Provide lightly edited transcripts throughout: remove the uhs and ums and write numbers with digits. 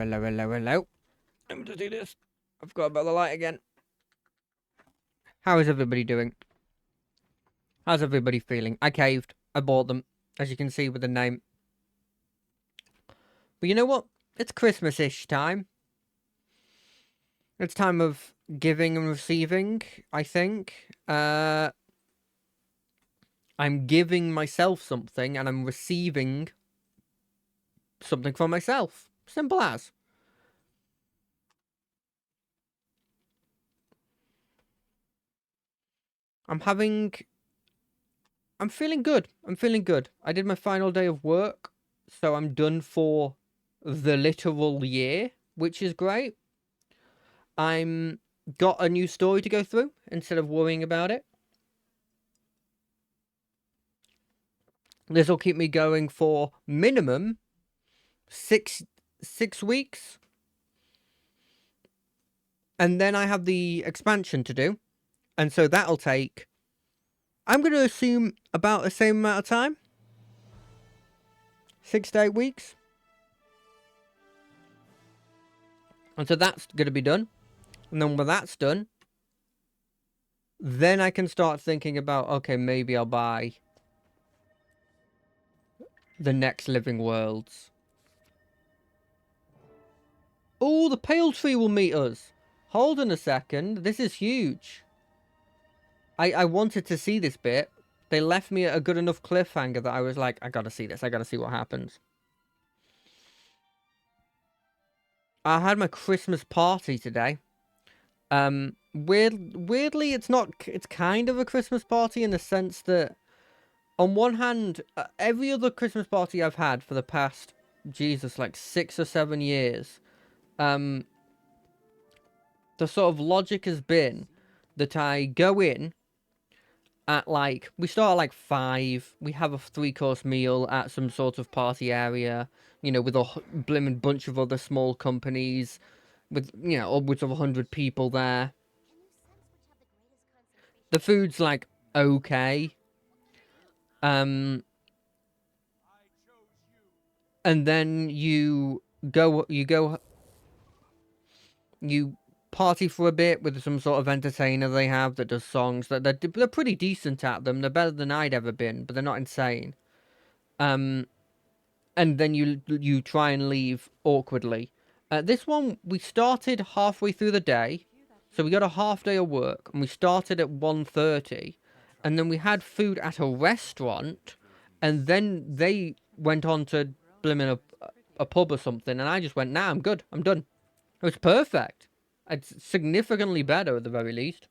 Hello, hello, hello. Let me just do this. I forgot about the light again. How is everybody doing? How's everybody feeling? I caved. I bought them, as you can see with the name. But you know what? It's Christmas-ish time. It's time of giving and receiving, I think. I'm giving myself something, and I'm receiving something from myself. Simple as. I'm feeling good. I'm feeling good. I did my final day of work, so I'm done for the literal year, which is great. I'm got a new story to go through instead of worrying about it. This will keep me going for minimum six weeks. And then I have the expansion to do. And so that'll take, I'm going to assume, about the same amount of time. 6 to 8 weeks. And so that's going to be done. And then when that's done, then I can start thinking about, okay, maybe I'll buy the next Living Worlds. Oh, the Pale Tree will meet us. Hold on a second. This is huge. I wanted to see this bit. They left me at a good enough cliffhanger that I was like, I gotta see this. I gotta see what happens. I had my Christmas party today. Weirdly, it's not. It's kind of a Christmas party in the sense that, on one hand, every other Christmas party I've had for the past, Jesus, like 6 or 7 years, the sort of logic has been that I go in at like, we start at like 5, we have a 3-course meal at some sort of party area, you know, with a blimmin' bunch of other small companies, with, you know, upwards of 100 people there. The food's like, okay. And then you party for a bit with some sort of entertainer they have that does songs that they're pretty decent at them. They're better than I'd ever been, but they're not insane. And then you try and leave awkwardly. This one, we started halfway through the day, so we got a half day of work, and we started at 1:30, and then we had food at a restaurant, and then they went on to blimmin' a pub or something, and I just went, nah, I'm good, I'm done. It was perfect. It's significantly better at the very least.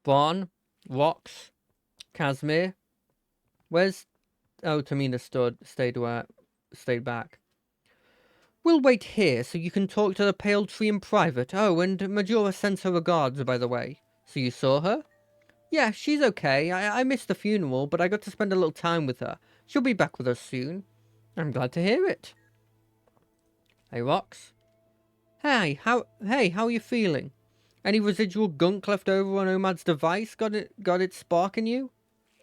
Vaughn, Rox, Casimir. Where's... Oh, Tamina stayed back. We'll wait here so you can talk to the Pale Tree in private. Oh, and Majora sends her regards, by the way. So you saw her? Yeah, she's okay. I missed the funeral, but I got to spend a little time with her. She'll be back with us soon. I'm glad to hear it. Hey, Rox. Hey, how are you feeling? Any residual gunk left over on Omad's device got it sparking you?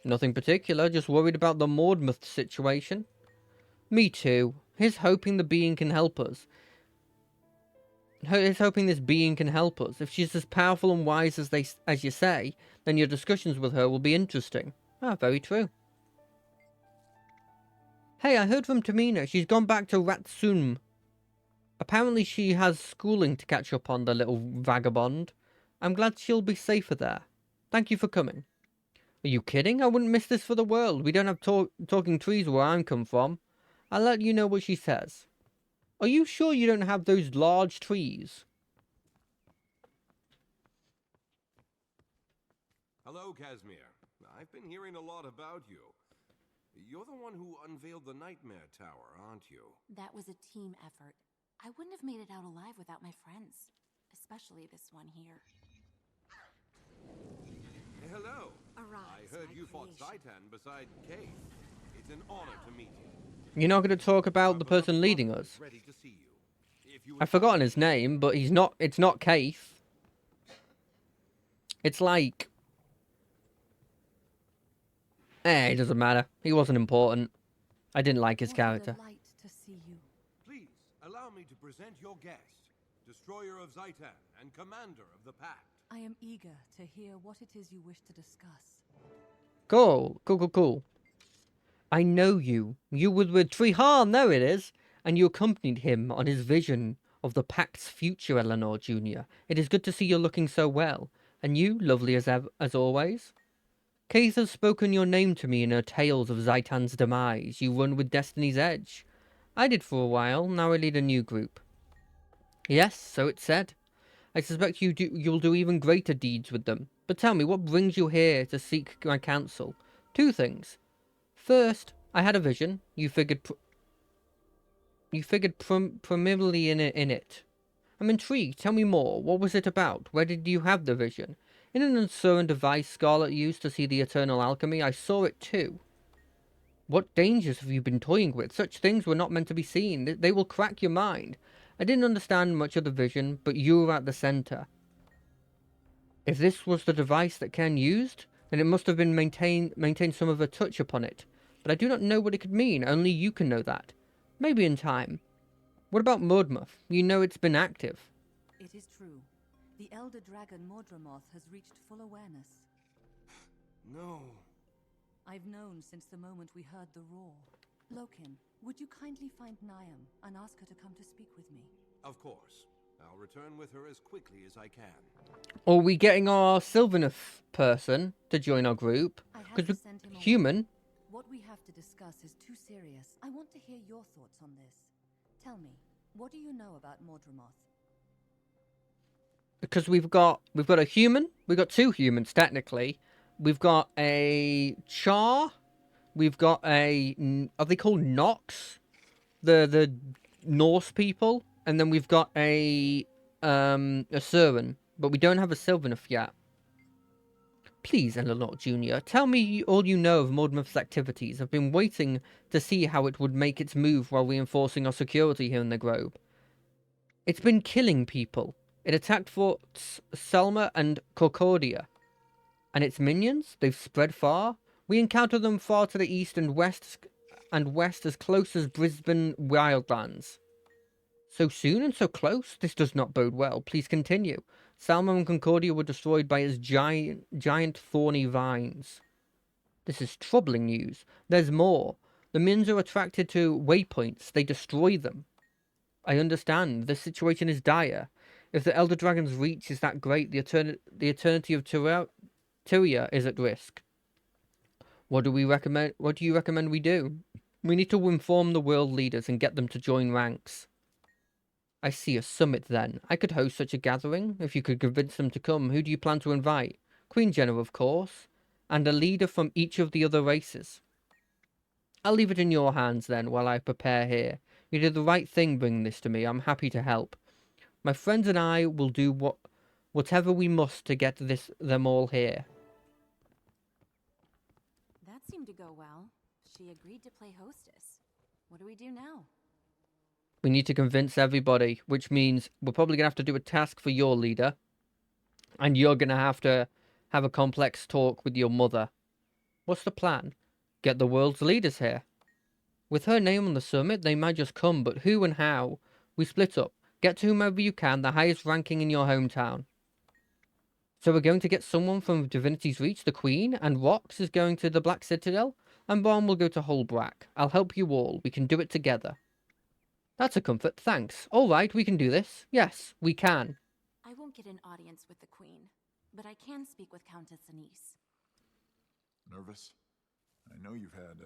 Nothing particular, just worried about the Maudmuth situation. Me too. He's hoping the being can help us. He's hoping this being can help us. If she's as powerful and wise as you say, then your discussions with her will be interesting. Ah, very true. Hey, I heard from Tamina. She's gone back to Ratsum. Apparently she has schooling to catch up on, the little vagabond. I'm glad she'll be safer there. Thank you for coming. Are you kidding? I wouldn't miss this for the world. We don't have talking trees where I'm come from. I'll let you know what she says. Are you sure you don't have those large trees? Hello, Casimir. I've been hearing a lot about you. You're the one who unveiled the Nightmare Tower, aren't you? That was a team effort. I wouldn't have made it out alive without my friends. Especially this one here. Hello. Arise, I heard my you fought creation. Zaitan beside Kate. It's an honor to meet you. You're not going to talk about the person leading us? I've forgotten his name, but it's not Keith. It's like... It doesn't matter. He wasn't important. I didn't like his What a character. delight to see you. Please, allow me to present your guest, destroyer of Zaitan and commander of the Pact. I am eager to hear what it is you wish to discuss. Cool. Cool. I know you. You were with Treharn, there it is. And you accompanied him on his vision of the Pact's future, Eleanor Jr. It is good to see you looking so well. And you, lovely as always. Kate has spoken your name to me in her tales of Zaitan's demise. You run with Destiny's Edge. I did for a while, now I lead a new group. Yes, so it's said. I suspect you'll do even greater deeds with them. But tell me, what brings you here to seek my counsel? 2 things. First, I had a vision. You figured primarily in it. I'm intrigued. Tell me more. What was it about? Where did you have the vision? In an uncertain device Scarlet used to see the eternal alchemy, I saw it too. What dangers have you been toying with? Such things were not meant to be seen. They will crack your mind. I didn't understand much of the vision, but you were at the center. If this was the device that Ken used, then it must have been maintained some of a touch upon it. But I do not know what it could mean. Only you can know that. Maybe in time. What about Mordmuth? You know it's been active. It is true. The elder dragon Mordramoth has reached full awareness. No. I've known since the moment we heard the roar. Loken, would you kindly find Niam and ask her to come to speak with me? Of course. I'll return with her as quickly as I can. Are we getting our Sylvaneth person to join our group? I had Because to we're send him away. human. What we have to discuss is too serious. I want to hear your thoughts on this. Tell me, what do you know about Mordramoth? Because we've got a human. We've got 2 humans technically. We've got a Char. We've got a, are they called Nox? The Norse people. And then we've got a Surin. But we don't have a Sylvaneth yet. Please, Eleanor Jr., tell me all you know of Mordmuth's activities. I've been waiting to see how it would make its move while reinforcing our security here in the Grove. It's been killing people. It attacked Forts Selma and Concordia. And its minions? They've spread far. We encounter them far to the east and west as close as Brisbane Wildlands. So soon and so close? This does not bode well. Please continue. Selma and Concordia were destroyed by its giant thorny vines. This is troubling news. There's more. The minions are attracted to waypoints. They destroy them. I understand. The situation is dire. If the Elder Dragon's reach is that great, the eternity of Tyria is at risk. What do you recommend we do? We need to inform the world leaders and get them to join ranks. I see, a summit then. I could host such a gathering, if you could convince them to come. Who do you plan to invite? Queen Jenna, of course. And a leader from each of the other races. I'll leave it in your hands then, while I prepare here. You did the right thing bringing this to me. I'm happy to help. My friends and I will do whatever we must to get them all here. That seemed to go well. She agreed to play hostess. What do we do now? We need to convince everybody, which means we're probably going to have to do a task for your leader. And you're going to have a complex talk with your mother. What's the plan? Get the world's leaders here. With her name on the summit, they might just come, but who and how? We split up. Get to whomever you can, the highest ranking in your hometown. So we're going to get someone from Divinity's Reach, the Queen, and Rox is going to the Black Citadel, and Bron will go to Holbrack. I'll help you all. We can do it together. That's a comfort, thanks. All right, we can do this. Yes, we can. I won't get an audience with the Queen, but I can speak with Countess Anise. Nervous? I know you've had,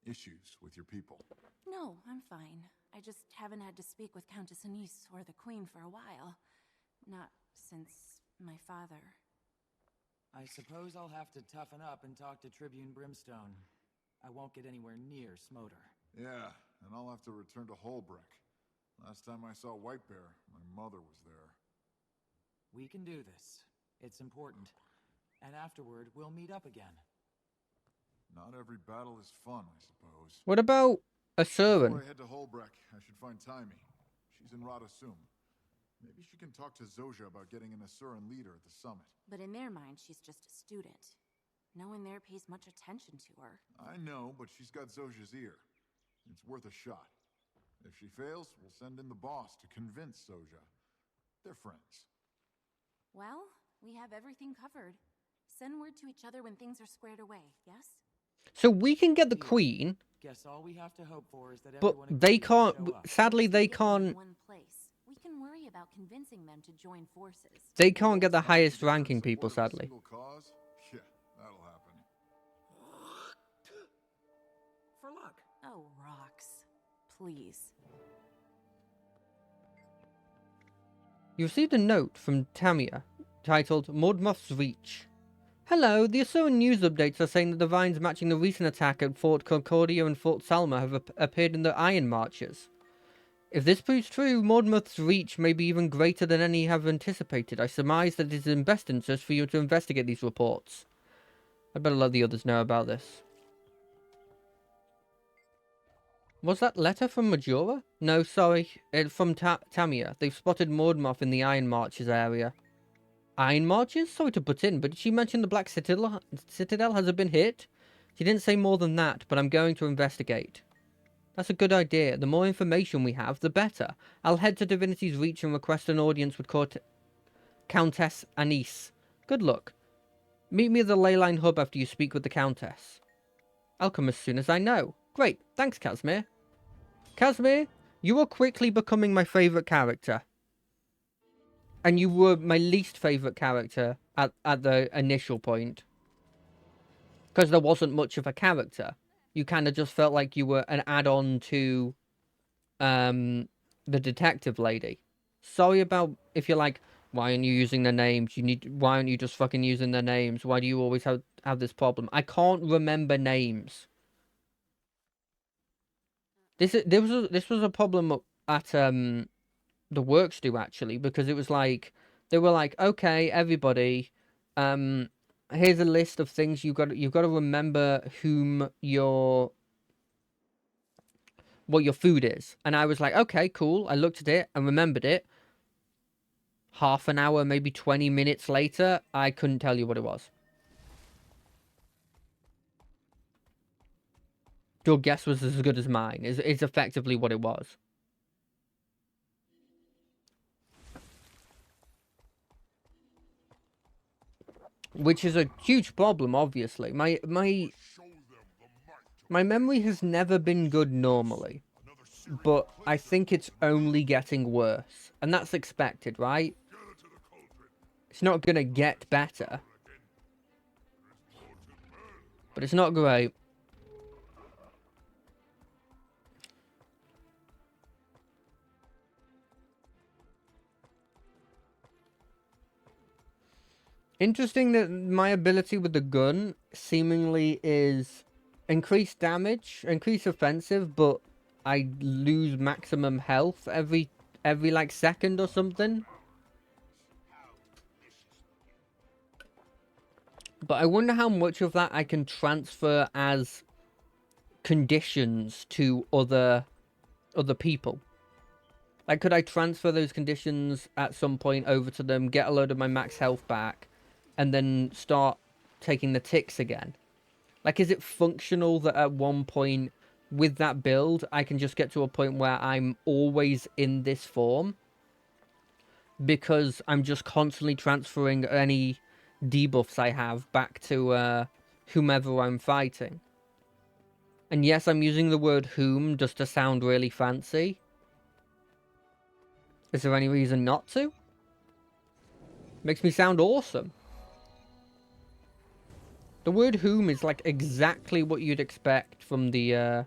issues with your people. No, I'm fine. I just haven't had to speak with Countess Anise or the Queen for a while. Not since my father. I suppose I'll have to toughen up and talk to Tribune Brimstone. I won't get anywhere near Smoder. Yeah, and I'll have to return to Holbrook. Last time I saw Whitebear, my mother was there. We can do this. It's important. And afterward, we'll meet up again. Not every battle is fun, I suppose. What about a Before Surin? I head to Holbrook, I should find Taimi. She's in Radasum. Maybe she can talk to Zojja about getting an Asuran leader at the summit. But in their mind, she's just a student. No one there pays much attention to her. I know, but she's got Zosia's ear. It's worth a shot. If she fails, we'll send in the boss to convince Zosia. They're friends. Well, we have everything covered. Send word to each other when things are squared away, yes? So we can get the Deal. queen, Guess all we have to hope for is that but everyone they agrees to can't. show up. Sadly, Once they we get them in can't. one place, we can worry about convincing them to join forces. They can't get the Stop highest together in ranking support people. of a Sadly. single cause? Yeah, that'll happen. For luck. Oh, rocks. Please. You received a note from Tamia titled Mordmoth's Reach. Hello, the Asuran news updates are saying that the vines matching the recent attack at Fort Concordia and Fort Salma have appeared in the Iron Marches. If this proves true, Mordmoth's reach may be even greater than any have anticipated. I surmise that it is in best interest for you to investigate these reports. I'd better let the others know about this. Was that letter from Majora? No, sorry. It's from Tamia. They've spotted Mordmoth in the Iron Marches area. Iron Marches? Sorry to put in, but did she mention the Black Citadel hasn't been hit? She didn't say more than that, but I'm going to investigate. That's a good idea. The more information we have, the better. I'll head to Divinity's Reach and request an audience with Countess Anise. Good luck. Meet me at the Leyline Hub after you speak with the Countess. I'll come as soon as I know. Great. Thanks, Casimir. Casimir, you are quickly becoming my favourite character. And you were my least favourite character at the initial point. Because there wasn't much of a character. You kind of just felt like you were an add-on to the detective lady. Sorry about if you're like, why aren't you using their names? Why aren't you just fucking using their names? Why do you always have this problem? I can't remember names. This was a problem at the works do actually, because it was like they were like, okay, everybody, here's a list of things you've got to remember what your food is. And I was like, okay, cool. I looked at it and remembered it. Half an hour, maybe 20 minutes later, I couldn't tell you what it was. Your guess was as good as mine. Is effectively what it was. Which is a huge problem, obviously. My memory has never been good normally. But I think it's only getting worse. And that's expected, right? It's not gonna get better. But it's not great. Interesting that my ability with the gun seemingly is increased damage, increased offensive, but I lose maximum health every like second or something. But I wonder how much of that I can transfer as conditions to other people. Like, could I transfer those conditions at some point over to them, get a load of my max health back, and then start taking the ticks again? Like, is it functional that at one point with that build, I can just get to a point where I'm always in this form? Because I'm just constantly transferring any debuffs I have back to whomever I'm fighting. And yes, I'm using the word whom just to sound really fancy. Is there any reason not to? Makes me sound awesome. The word whom is like exactly what you'd expect from the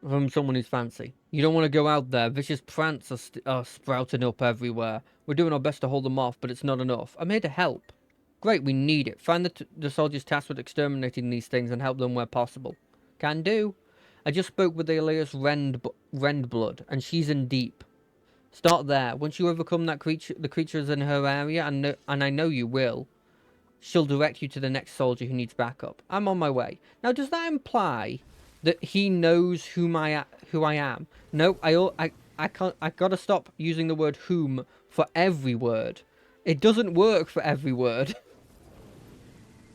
from someone who's fancy. You don't want to go out there. Vicious prants are sprouting up everywhere. We're doing our best to hold them off, but it's not enough. I'm here to help. Great, we need it. Find the soldiers tasked with exterminating these things and help them where possible. Can do. I just spoke with Elias Rendblood, and she's in deep. Start there. Once you overcome the creatures in her area, and I know you will, she'll direct you to the next soldier who needs backup. I'm on my way. Now, does that imply that he knows who I am? No, I gotta stop using the word whom for every word. It doesn't work for every word.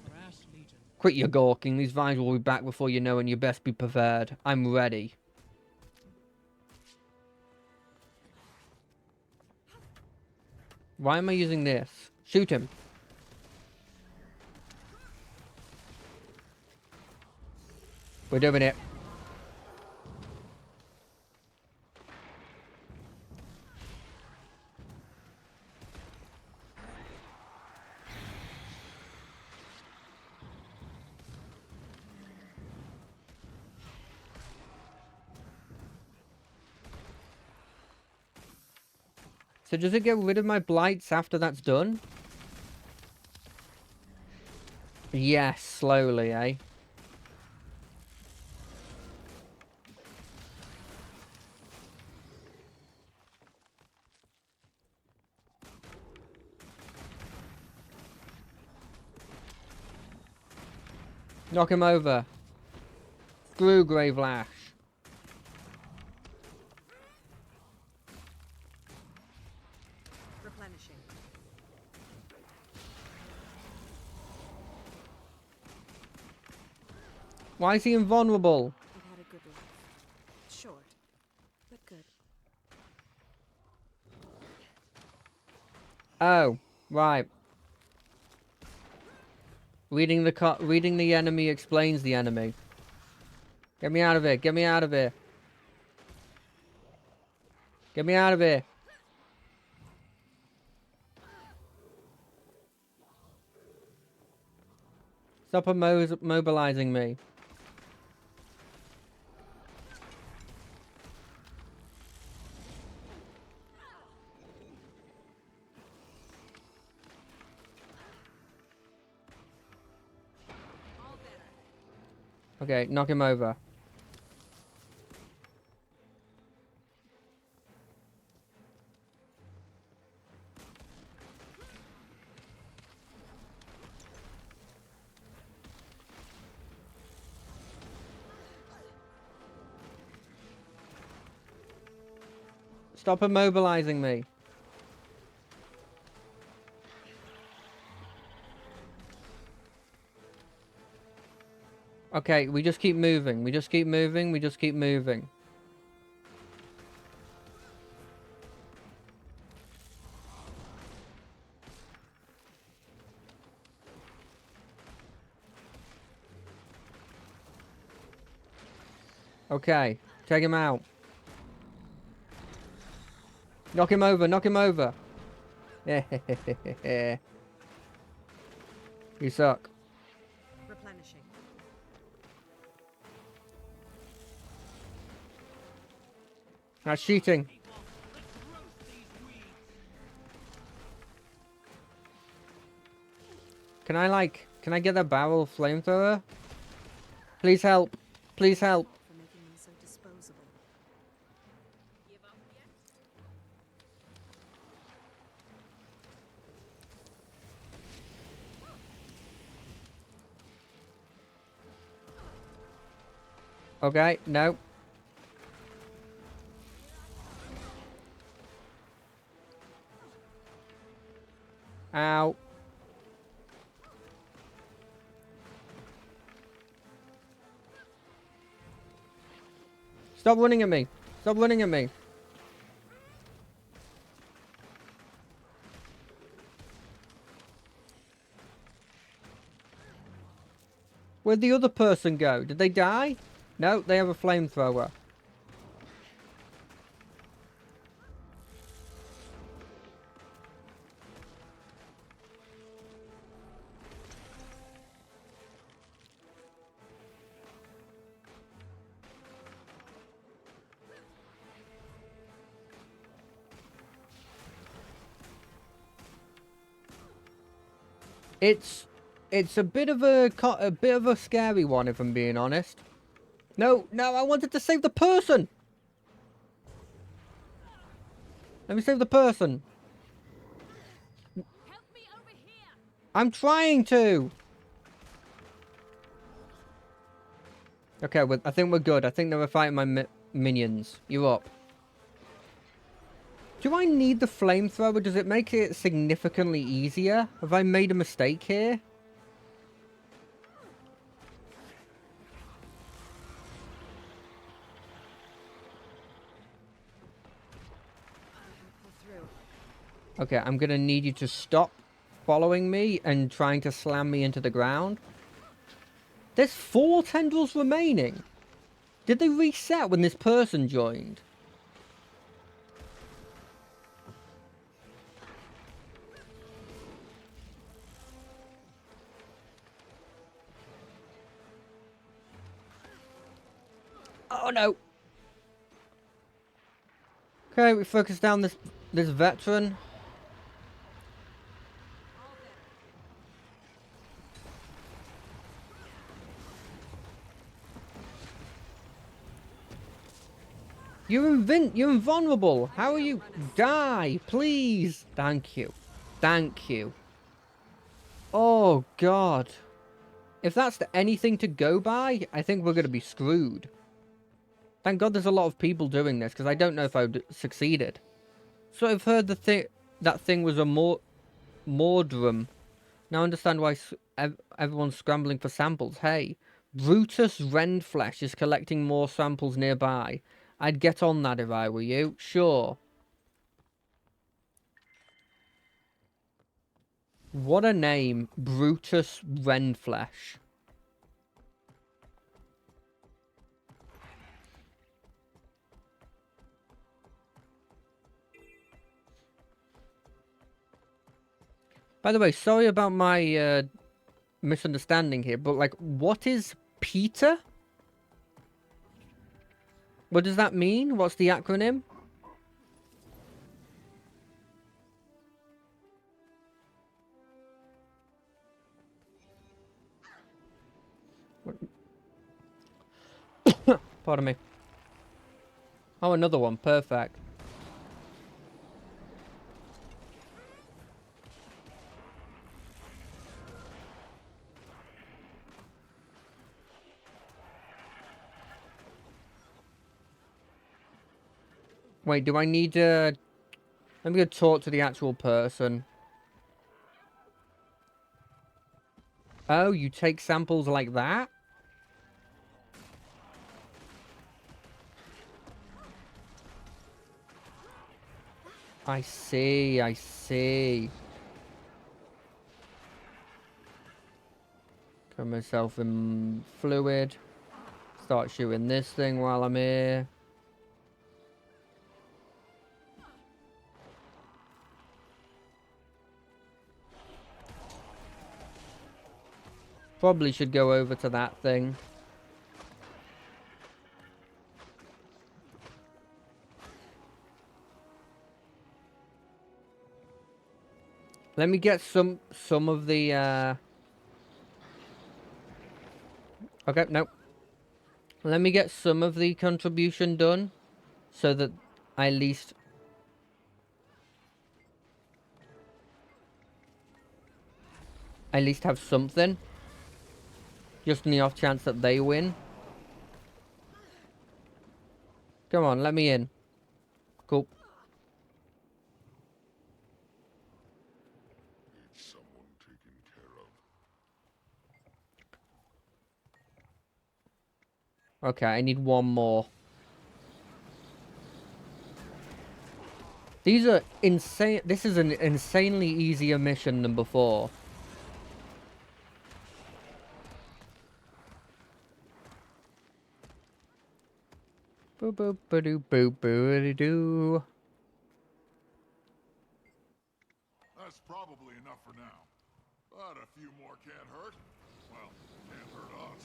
Harass Legion. Quit your gawking. These vines will be back before you know, and you best be prepared. I'm ready. Why am I using this? Shoot him. We're doing it. So does it get rid of my blights after that's done? Yes, slowly, eh? Knock him over. Screw Gravelash. Replenishing. Why is he invulnerable? It had a good life. Short, but good. Oh, right. Reading the enemy explains the enemy. Get me out of here. Get me out of here. Get me out of here. Stop mobilizing me. Okay, knock him over. Stop immobilizing me. Okay, we just keep moving. We just keep moving. We just keep moving. Okay, take him out. Knock him over, knock him over. You suck. Replenishing. That's cheating. Can I get that barrel flamethrower? Please help. Please help. For making me so disposable. Okay, no. Ow. Stop running at me. Stop running at me. Where'd the other person go? Did they die? No, they have a flamethrower. It's a bit of a scary one, if I'm being honest. No, no, I wanted to save the person. Let me save the person. Help me over here. I'm trying to. Okay, I think we're good. I think they were fighting my minions. You up? Do I need the flamethrower? Does it make it significantly easier? Have I made a mistake here? Okay, I'm gonna need you to stop following me and trying to slam me into the ground. There's 4 tendrils remaining. Did they reset when this person joined? Oh no. Okay, we focus down this veteran. You're invulnerable. How are you? Die, please. Thank you. Thank you. Oh god. If that's anything to go by, I think we're gonna be screwed. Thank God there's a lot of people doing this, because I don't know if I would succeeded. So I've heard that thing was a Mordrum. Now I understand why everyone's scrambling for samples. Hey, Brutus Rendflesh is collecting more samples nearby. I'd get on that if I were you. Sure. What a name. Brutus Rendflesh. By the way, sorry about my misunderstanding here, but like, what is Peter? What does that mean? What's the acronym? Pardon me. Oh, another one. Perfect. Wait, do I need to... Let me go talk to the actual person. Oh, you take samples like that? I see, I see. Cover myself in fluid. Start shooting this thing while I'm here. Probably should go over to that thing. Let me get some of the Okay, no. Let me get some of the contribution done so that I at least have something. Just in the off chance that they win. Come on, let me in. Cool. Someone taken care of. Okay, I need one more. These are insane. This is an insanely easier mission than before. Boo boo ba doo boo boo doo. That's probably enough for now. But a few more can't hurt. Well, can't hurt us.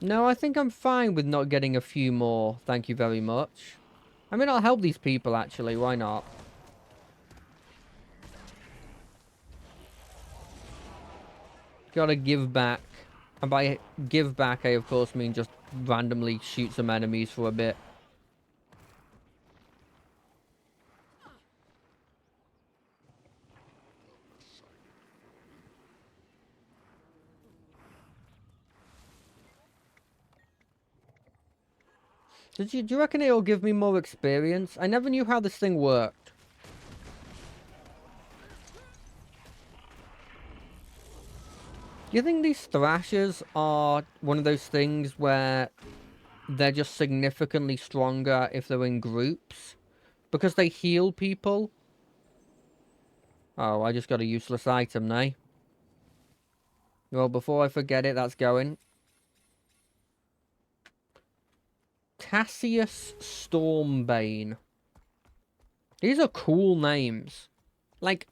No, I think I'm fine with not getting a few more. Thank you very much. I mean, I'll help these people, actually. Why not? Gotta give back. And by give back, I, of course, mean just randomly shoot some enemies for a bit. Do you reckon it'll give me more experience? I never knew how this thing worked. Do you think these thrashers are one of those things where they're just significantly stronger if they're in groups? Because they heal people? Oh, I just got a useless item, eh? Well, before I forget it, that's going. Cassius Stormbane. These are cool names. Like,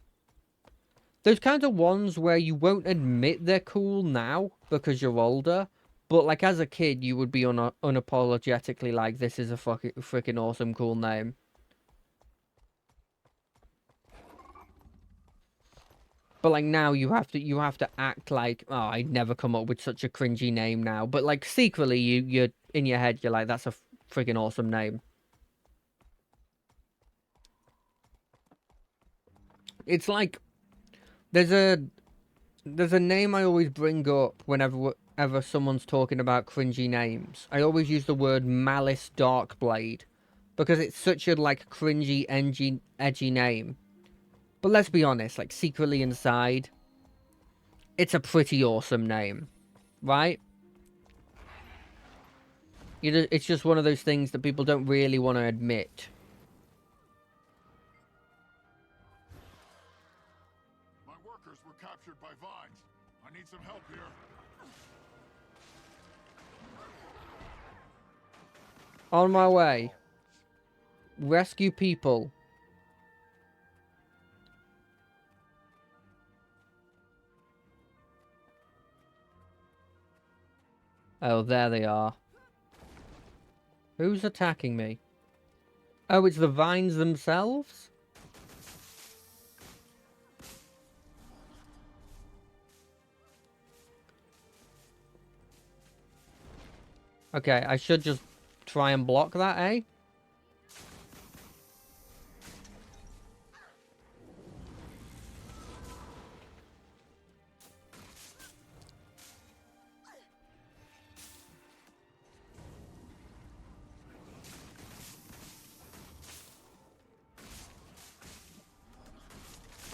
those kinds of ones where you won't admit they're cool now because you're older. But, like, as a kid, you would be unapologetically like, this is a freaking awesome, cool name. But, like, now you have to act like, oh, I'd never come up with such a cringy name now. But, like, secretly, you're in your head, you're like, that's a freaking awesome name. It's like, there's a name I always bring up whenever someone's talking about cringy names. I always use the word Malice Darkblade. Because it's such a, like, cringy, edgy name. But let's be honest, like, secretly inside, it's a pretty awesome name, right? It's just one of those things that people don't really want to admit. My workers were captured by vines. I need some help here. On my way. Rescue people. Oh, there they are. Who's attacking me? Oh, it's the vines themselves? Okay, I should just try and block that, eh?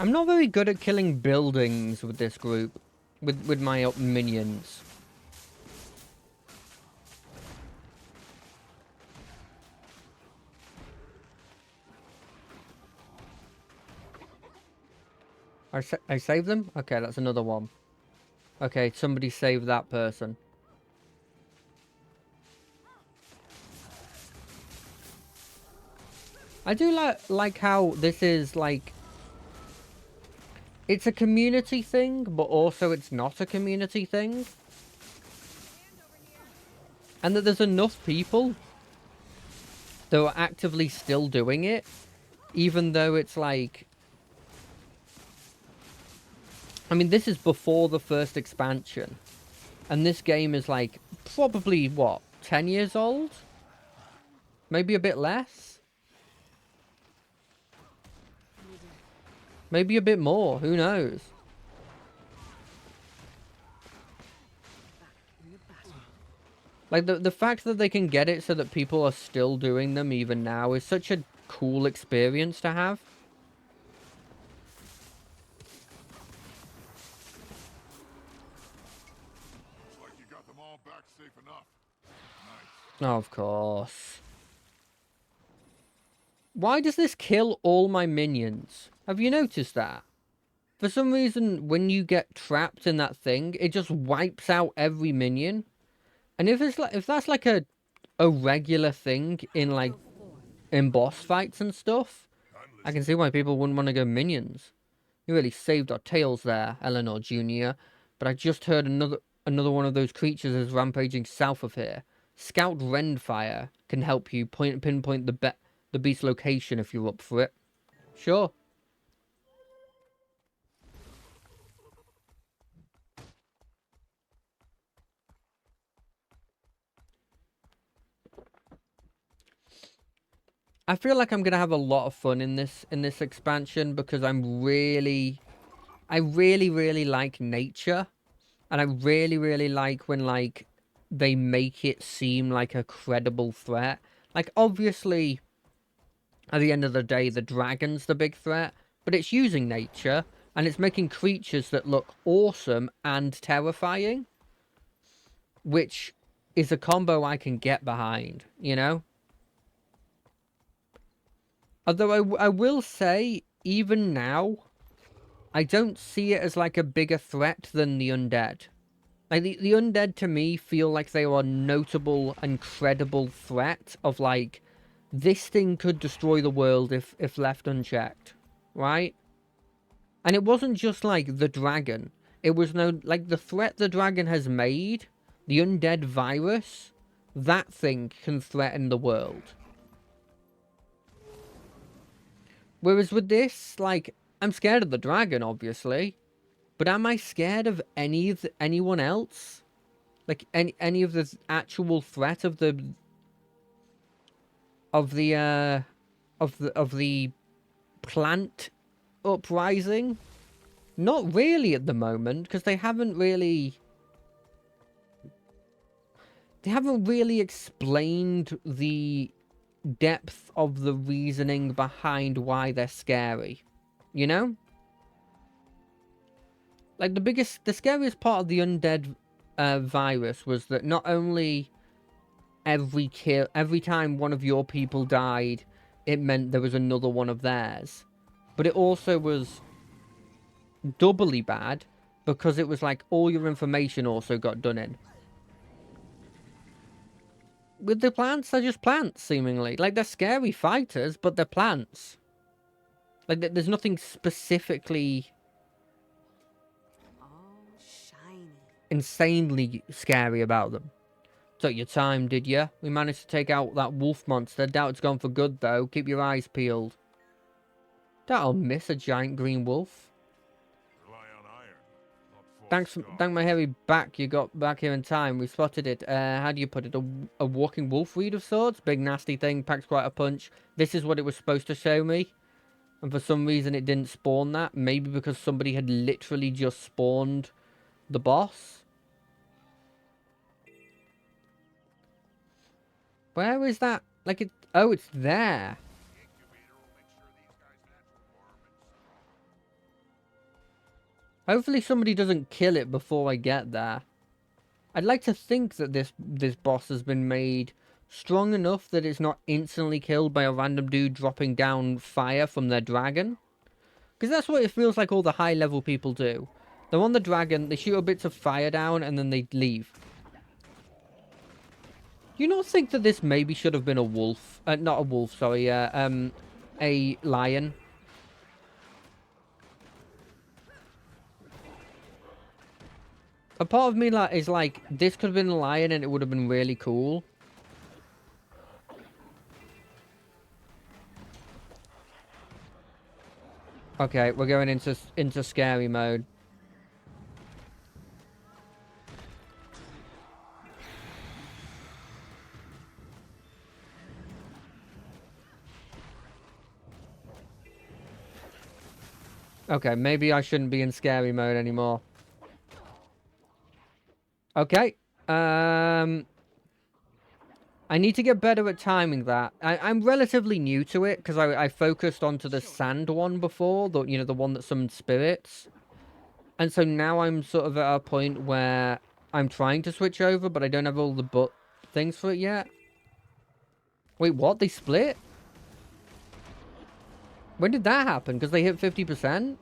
I'm not very good at killing buildings with this group. With my minions. I saved them? Okay, that's another one. Okay, somebody save that person. I do like how this is like... It's a community thing, but also it's not a community thing. And that there's enough people that are actively still doing it. Even though it's like... I mean, this is before the first expansion. And this game is like, probably, what, 10 years old? Maybe a bit less? Maybe a bit more, who knows? Like, the fact that they can get it so that people are still doing them even now is such a cool experience to have. Looks like you got them all back safe enough. Nice. Oh, of course. Why does this kill all my minions? Have you noticed that? For some reason, when you get trapped in that thing, it just wipes out every minion. And if that's like a regular thing in boss fights and stuff, I can see why people wouldn't want to go minions. You really saved our tails there, Eleanor Jr. But I just heard another one of those creatures is rampaging south of here. Scout Rendfire can help you pinpoint the beast's location if you're up for it. Sure. I feel like I'm gonna have a lot of fun in this expansion because I really like nature, and I really like when like they make it seem like a credible threat. Like, obviously, at the end of the day, the dragon's the big threat, but it's using nature, and it's making creatures that look awesome and terrifying, which is a combo I can get behind, you know? Although I will say, even now, I don't see it as like a bigger threat than the undead. Like, the undead to me feel like they are a notable and credible threat of like, this thing could destroy the world if left unchecked, right? And it wasn't just like the dragon. It was like the threat the dragon has made, the undead virus, that thing can threaten the world. Whereas with this, like, I'm scared of the dragon, obviously. But am I scared of anyone else? Like, any of the actual threat of the plant uprising? Not really at the moment, because they haven't really explained the depth of the reasoning behind why they're scary. You know? Like, the scariest part of the undead virus was that not only every time one of your people died, it meant there was another one of theirs. But it also was doubly bad because it was like all your information also got done in. With the plants, they're just plants, seemingly. Like, they're scary fighters, but they're plants. Like, there's nothing specifically insanely scary about them. Took your time, did you? We managed to take out that wolf monster. Doubt it's gone for good, though. Keep your eyes peeled. Doubt I'll miss a giant green wolf. Thank my heavy back you got back here in time. We spotted it. How do you put it? A walking wolf reed of sorts? Big nasty thing, packs quite a punch. This is what it was supposed to show me. And for some reason it didn't spawn that. Maybe because somebody had literally just spawned the boss. Where is that? Like, it... Oh, it's there. Hopefully somebody doesn't kill it before I get there. I'd like to think that this boss has been made strong enough that it's not instantly killed by a random dude dropping down fire from their dragon. Because that's what it feels like all the high-level people do. They're on the dragon, they shoot bits of fire down, and then they leave. Do you not think that this maybe should have been a wolf? Not a wolf, sorry. A lion. A part of me is like, this could have been a lion and it would have been really cool. Okay, we're going into scary mode. Okay, maybe I shouldn't be in scary mode anymore. Okay. I need to get better at timing that. I'm relatively new to it because I focused onto the sand one before, the one that summoned spirits. And so now I'm sort of at a point where I'm trying to switch over, but I don't have all the things for it yet. Wait, what? They split? When did that happen? Because they hit 50%?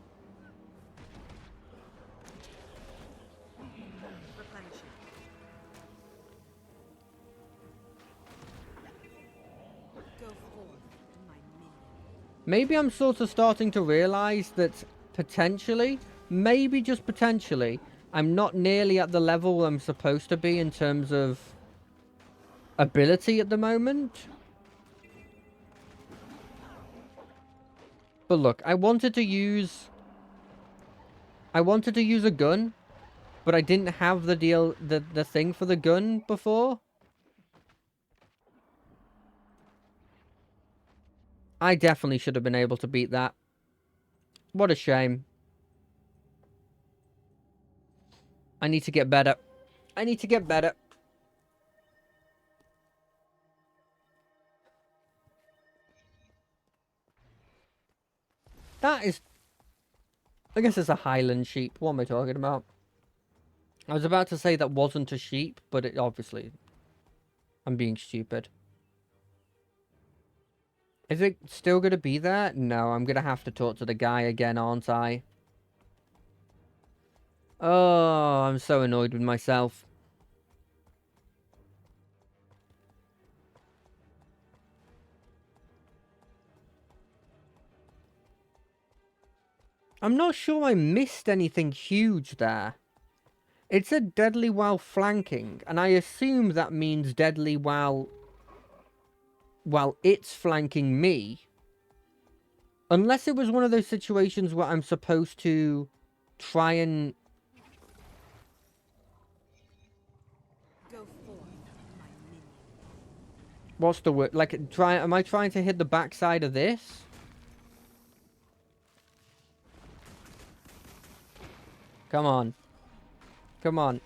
Maybe I'm sort of starting to realize that potentially, maybe just potentially, I'm not nearly at the level I'm supposed to be in terms of ability at the moment. But look, I wanted to use a gun, but I didn't have the thing for the gun before. I definitely should have been able to beat that. What a shame. I need to get better. I need to get better. that is... I guess it's a Highland sheep. What am I talking about? I was about to say that wasn't a sheep, but it obviously... I'm being stupid. Is it still going to be there? No, I'm going to have to talk to the guy again, aren't I? Oh, I'm so annoyed with myself. I'm not sure I missed anything huge there. It said deadly while flanking, and I assume that means deadly while it's flanking me. Unless it was one of those situations where I'm supposed to try and... Go forth, my minion. What's the word? Like, am I trying to hit the backside of this? Come on. Come on.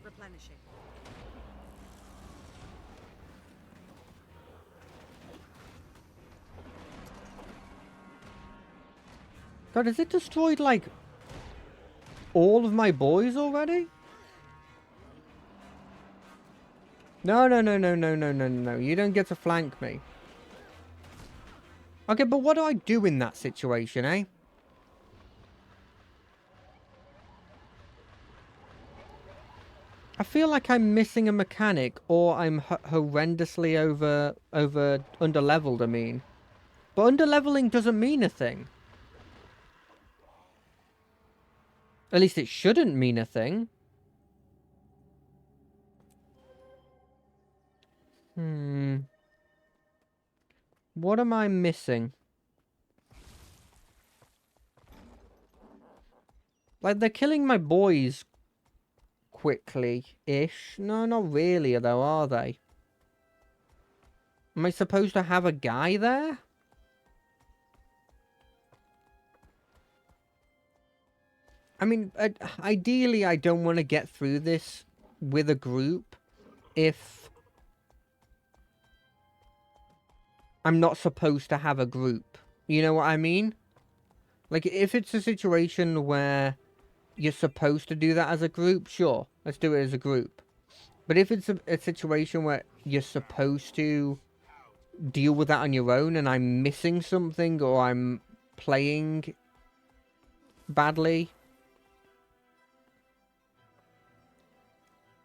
Replenishing. God, has it destroyed, like, all of my boys already? No, no, no, no, no, no, no, no. You don't get to flank me. Okay, but what do I do in that situation, eh? I feel like I'm missing a mechanic, or I'm horrendously under-leveled, I mean. But under-leveling doesn't mean a thing. At least it shouldn't mean a thing. What am I missing? Like, they're killing my boys quickly-ish. No, not really, though, are they? Am I supposed to have a guy there? I mean, ideally, I don't want to get through this with a group if I'm not supposed to have a group. You know what I mean? Like, if it's a situation where you're supposed to do that as a group, sure, let's do it as a group. But if it's a situation where you're supposed to deal with that on your own and I'm missing something or I'm playing badly,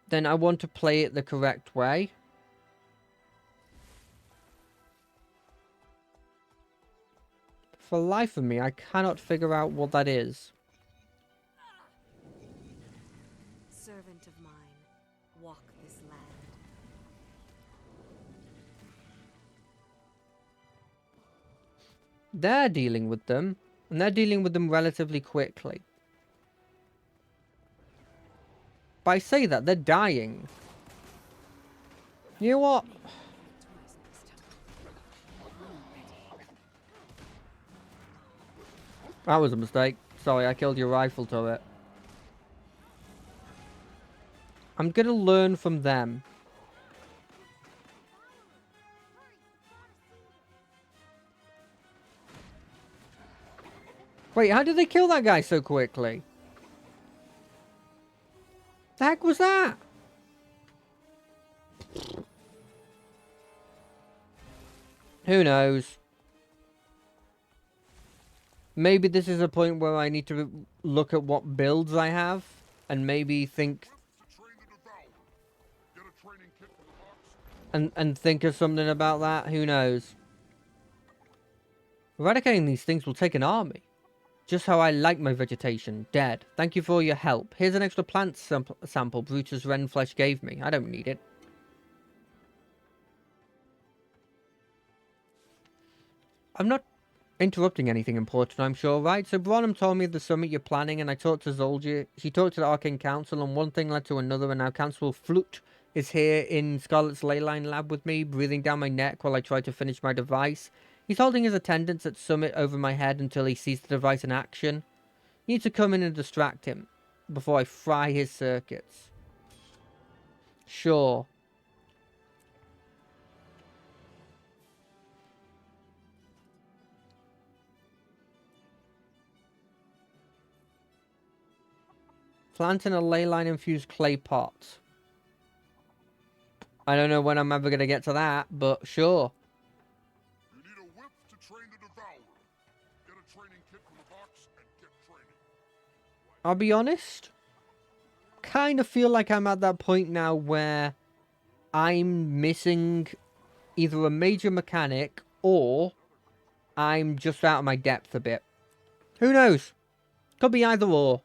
then I want to play it the correct way. For the life of me, I cannot figure out what that is. Servant of mine, walk this land. They're dealing with them, and they're dealing with them relatively quickly. But I say that, they're dying. You know what? That was a mistake. Sorry, I killed your rifle turret. I'm gonna learn from them. Wait, how did they kill that guy so quickly? The heck was that? Who knows? Maybe this is a point where I need to look at what builds I have and maybe think and think of something about that. Who knows? Eradicating these things will take an army. Just how I like my vegetation. Dead. Thank you for all your help. Here's an extra plant sample Brutus Renflesh gave me. I don't need it. I'm not interrupting anything important, I'm sure, right? So Bronham told me of the summit you're planning, and I talked to Zolja. She talked to the Arcane Council, and one thing led to another, and now Constable Flut is here in Scarlet's Leyline lab with me, breathing down my neck while I try to finish my device. He's holding his attendants at Summit over my head until he sees the device in action. You need to come in and distract him. before I fry his circuits. Sure. Plant in a ley line infused clay pot. I don't know when I'm ever going to get to that, but sure. You need a whip to train the Devourer. Get a training kit from the box and get training. I'll be honest. Kind of feel like I'm at that point now where I'm missing either a major mechanic or I'm just out of my depth a bit. Who knows? Could be either or.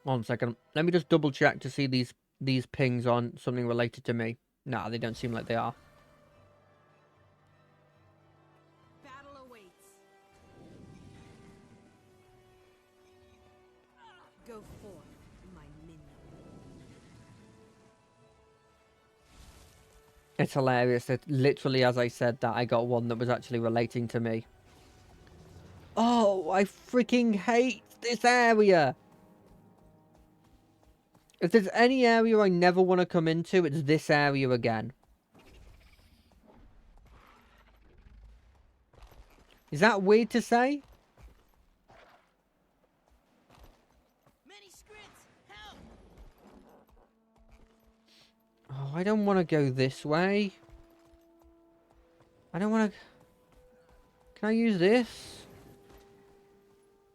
1 second. Let me just double check to see these pings on something related to me. Nah, they don't seem like they are. Battle awaits. Go forth, my minion. It's hilarious that literally as I said that, I got one that was actually relating to me. Oh, I freaking hate this area. If there's any area I never want to come into, it's this area again. Is that weird to say? Many scripts, help! Oh, I don't want to go this way. I don't want to... Can I use this?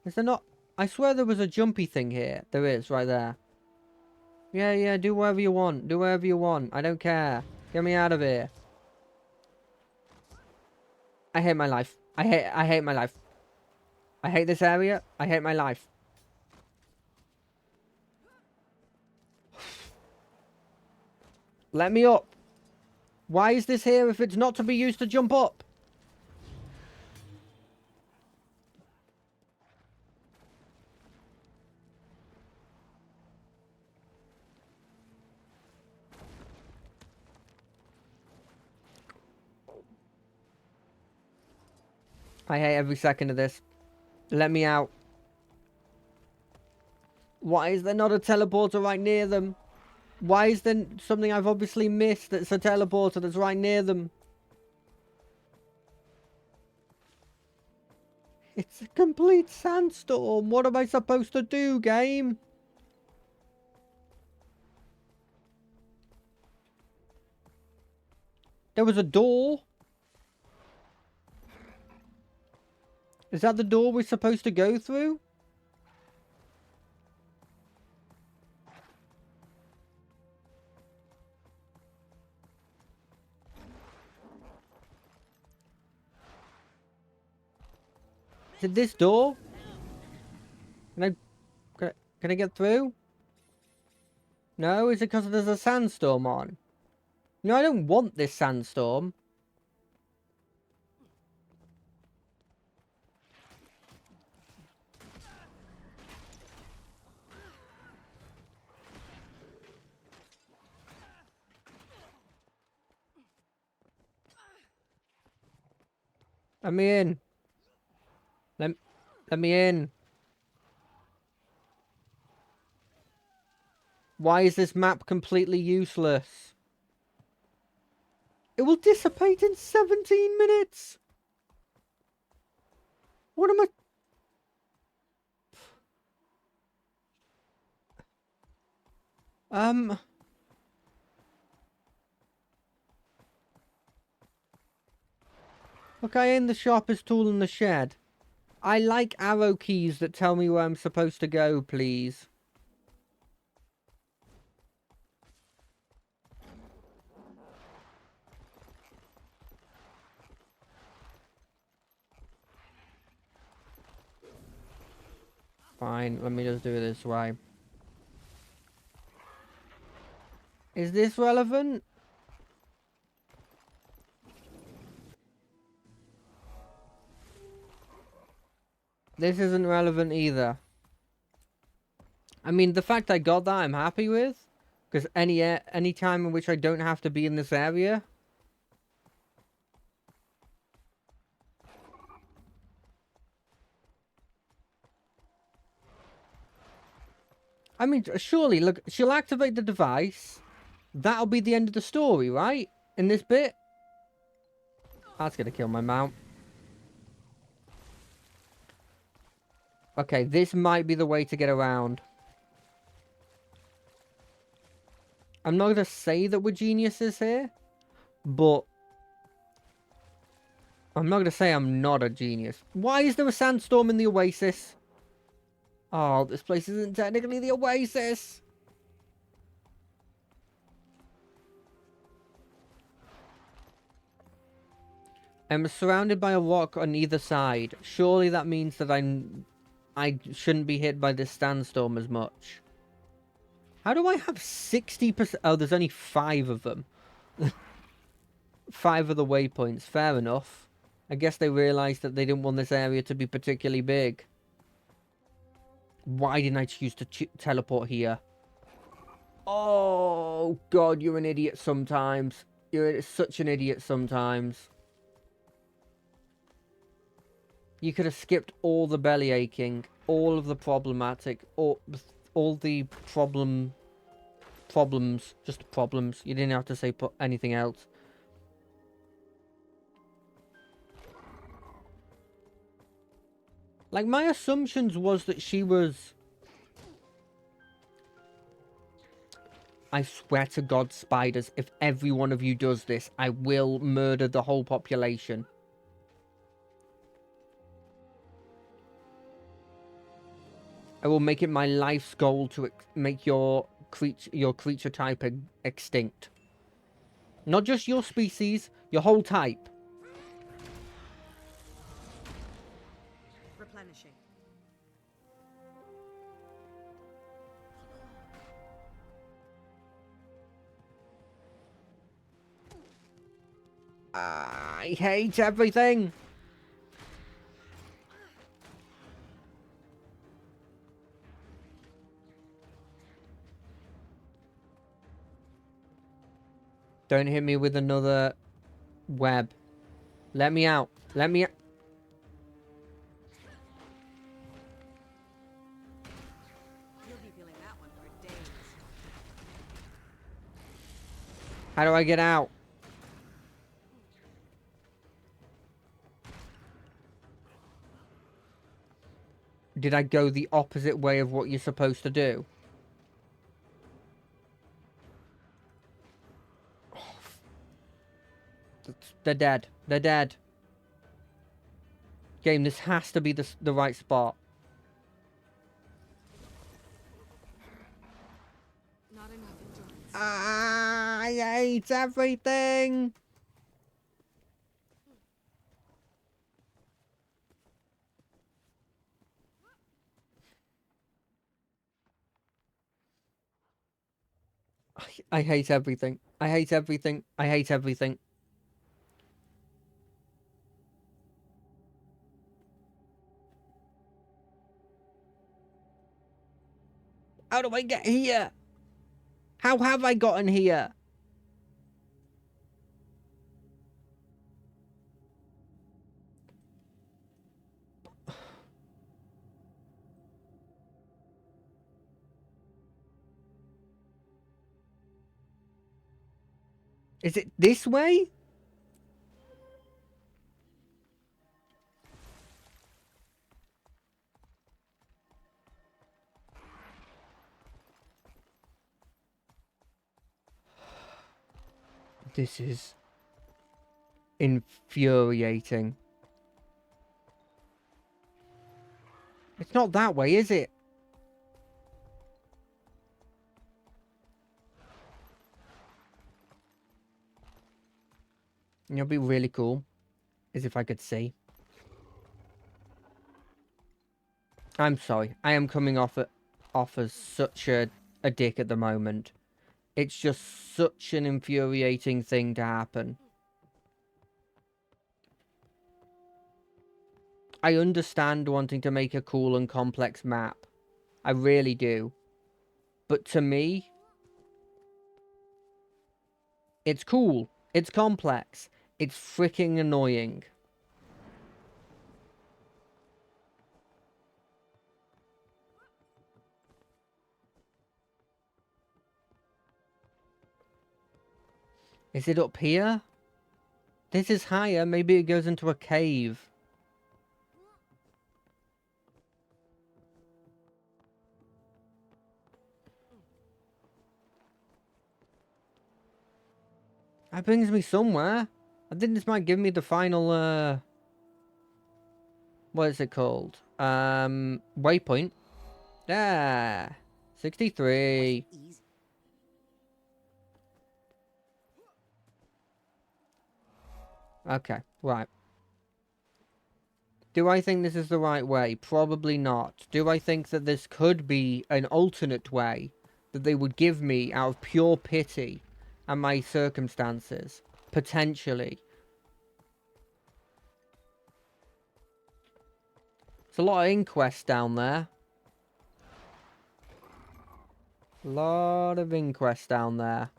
Is there not... I swear there was a jumpy thing here. There is, right there. Yeah, do whatever you want. Do whatever you want. I don't care. Get me out of here. I hate my life. I hate my life. I hate this area. I hate my life. Let me up. Why is this here if it's not to be used to jump up? I hate every second of this. Let me out. Why is there not a teleporter right near them? Why is there something I've obviously missed that's a teleporter that's right near them? It's a complete sandstorm. What am I supposed to do, game? There was a door. Is that the door we're supposed to go through? Is it this door? Can I get through? No, is it because there's a sandstorm on? No, I don't want this sandstorm. Let me in. Let me in. Why is this map completely useless? It will dissipate in 17 minutes. What am I... Look, I am the sharpest tool in the shed. I like arrow keys that tell me where I'm supposed to go, please. Fine, let me just do it this way. Is this relevant? This isn't relevant either. I mean, the fact I got that I'm happy with. Because any time in which I don't have to be in this area. I mean, surely, look, she'll activate the device. That'll be the end of the story, right? In this bit? That's gonna kill my mount. Okay, this might be the way to get around. I'm not gonna say that we're geniuses here, but I'm not gonna say I'm not a genius. Why is there a sandstorm in the Oasis? Oh, this place isn't technically the Oasis. I'm surrounded by a rock on either side. Surely that means that I shouldn't be hit by this sandstorm as much. How do I have 60%? Oh, there's only 5 of them. 5 of the waypoints. Fair enough. I guess they realised that they didn't want this area to be particularly big. Why didn't I choose to teleport here? Oh, God, you're an idiot sometimes. You're such an idiot sometimes. You could have skipped all the belly aching, all of the problematic, all the problems, just problems. You didn't have to say anything else. Like, my assumptions was that she was... I swear to God, spiders, if every one of you does this, I will murder the whole population. I will make it my life's goal to make your creature type extinct. Not just your species, your whole type. Replenishing. I hate everything. Don't hit me with another web. Let me out. Let me out. You'll be feeling that one for days. How do I get out? Did I go the opposite way of what you're supposed to do? They're dead. They're dead. Game, this has to be the right spot. Not enough endurance. I hate everything. I hate everything. I hate everything. I hate everything. How do I get here? How have I gotten here? Is it this way? This is infuriating. It's not that way, is it? You know, it'd be really cool is if I could see. I'm sorry. I am coming off as such a dick at the moment. It's just such an infuriating thing to happen. I understand wanting to make a cool and complex map. I really do. But to me, it's cool. It's complex. It's freaking annoying. Is it up here? This is higher. Maybe it goes into a cave. That brings me somewhere. I think this might give me the final, what is it called? Waypoint. Ah, 63. Easy. Okay, right. Do I think this is the right way? Probably not. Do I think that this could be an alternate way that they would give me out of pure pity and my circumstances? Potentially. There's a lot of inquests down there. A lot of inquests down there.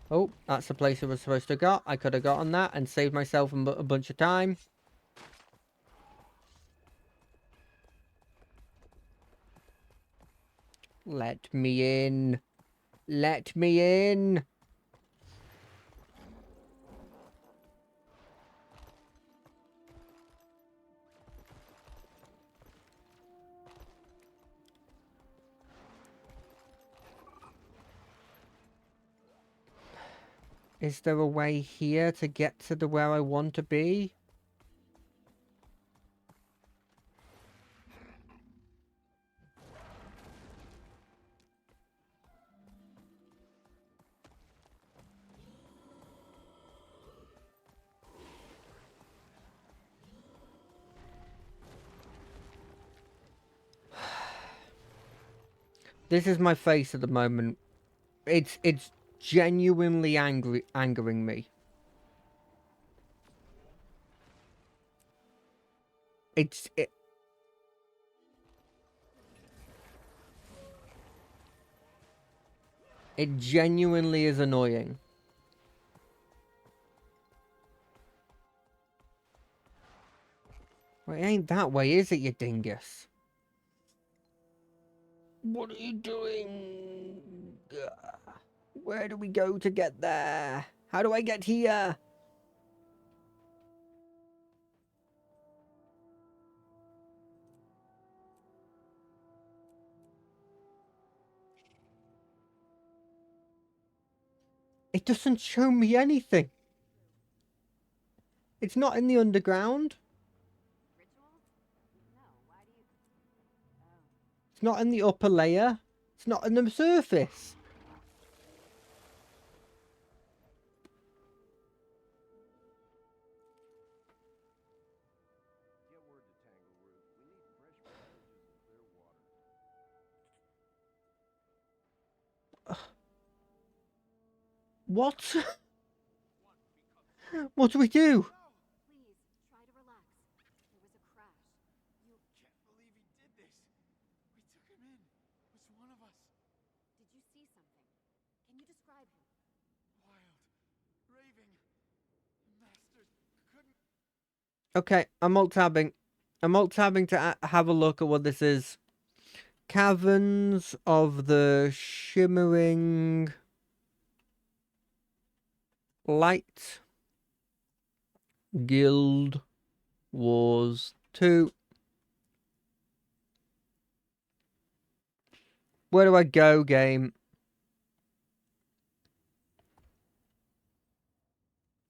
Oh, that's the place I was supposed to go. I could have gotten that and saved myself a bunch of time. Let me in. Let me in. Is there a way here to get to the where I want to be? This is my face at the moment. It's genuinely angering me. It genuinely is annoying. Well, it ain't that way, is it, you dingus? What are you doing? Where do we go to get there? How do I get here? It doesn't show me anything. It's not in the underground. It's not in the upper layer. It's not in the surface. What? What do we do? Please, try to relax. There was a crash. Can't believe he did this. We took him in. Was one of us. Did you see something? Can you describe him? Wild. Raving. The Masters couldn't. Okay, I'm alt-tabbing. I'm alt-tabbing to have a look at what this is. Caverns of the Shimmering Light. Guild Wars 2. Where do I go, game?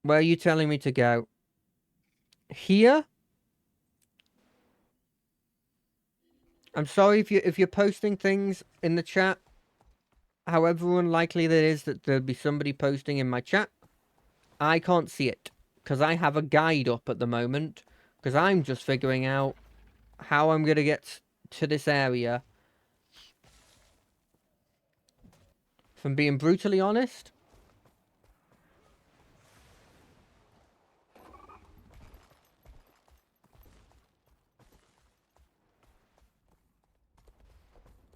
Where are you telling me to go? Here? I'm sorry if you're posting things in the chat. However unlikely that is that there'll be somebody posting in my chat. I can't see it. Because I have a guide up at the moment. Because I'm just figuring out how I'm going to get to this area. If I'm being brutally honest.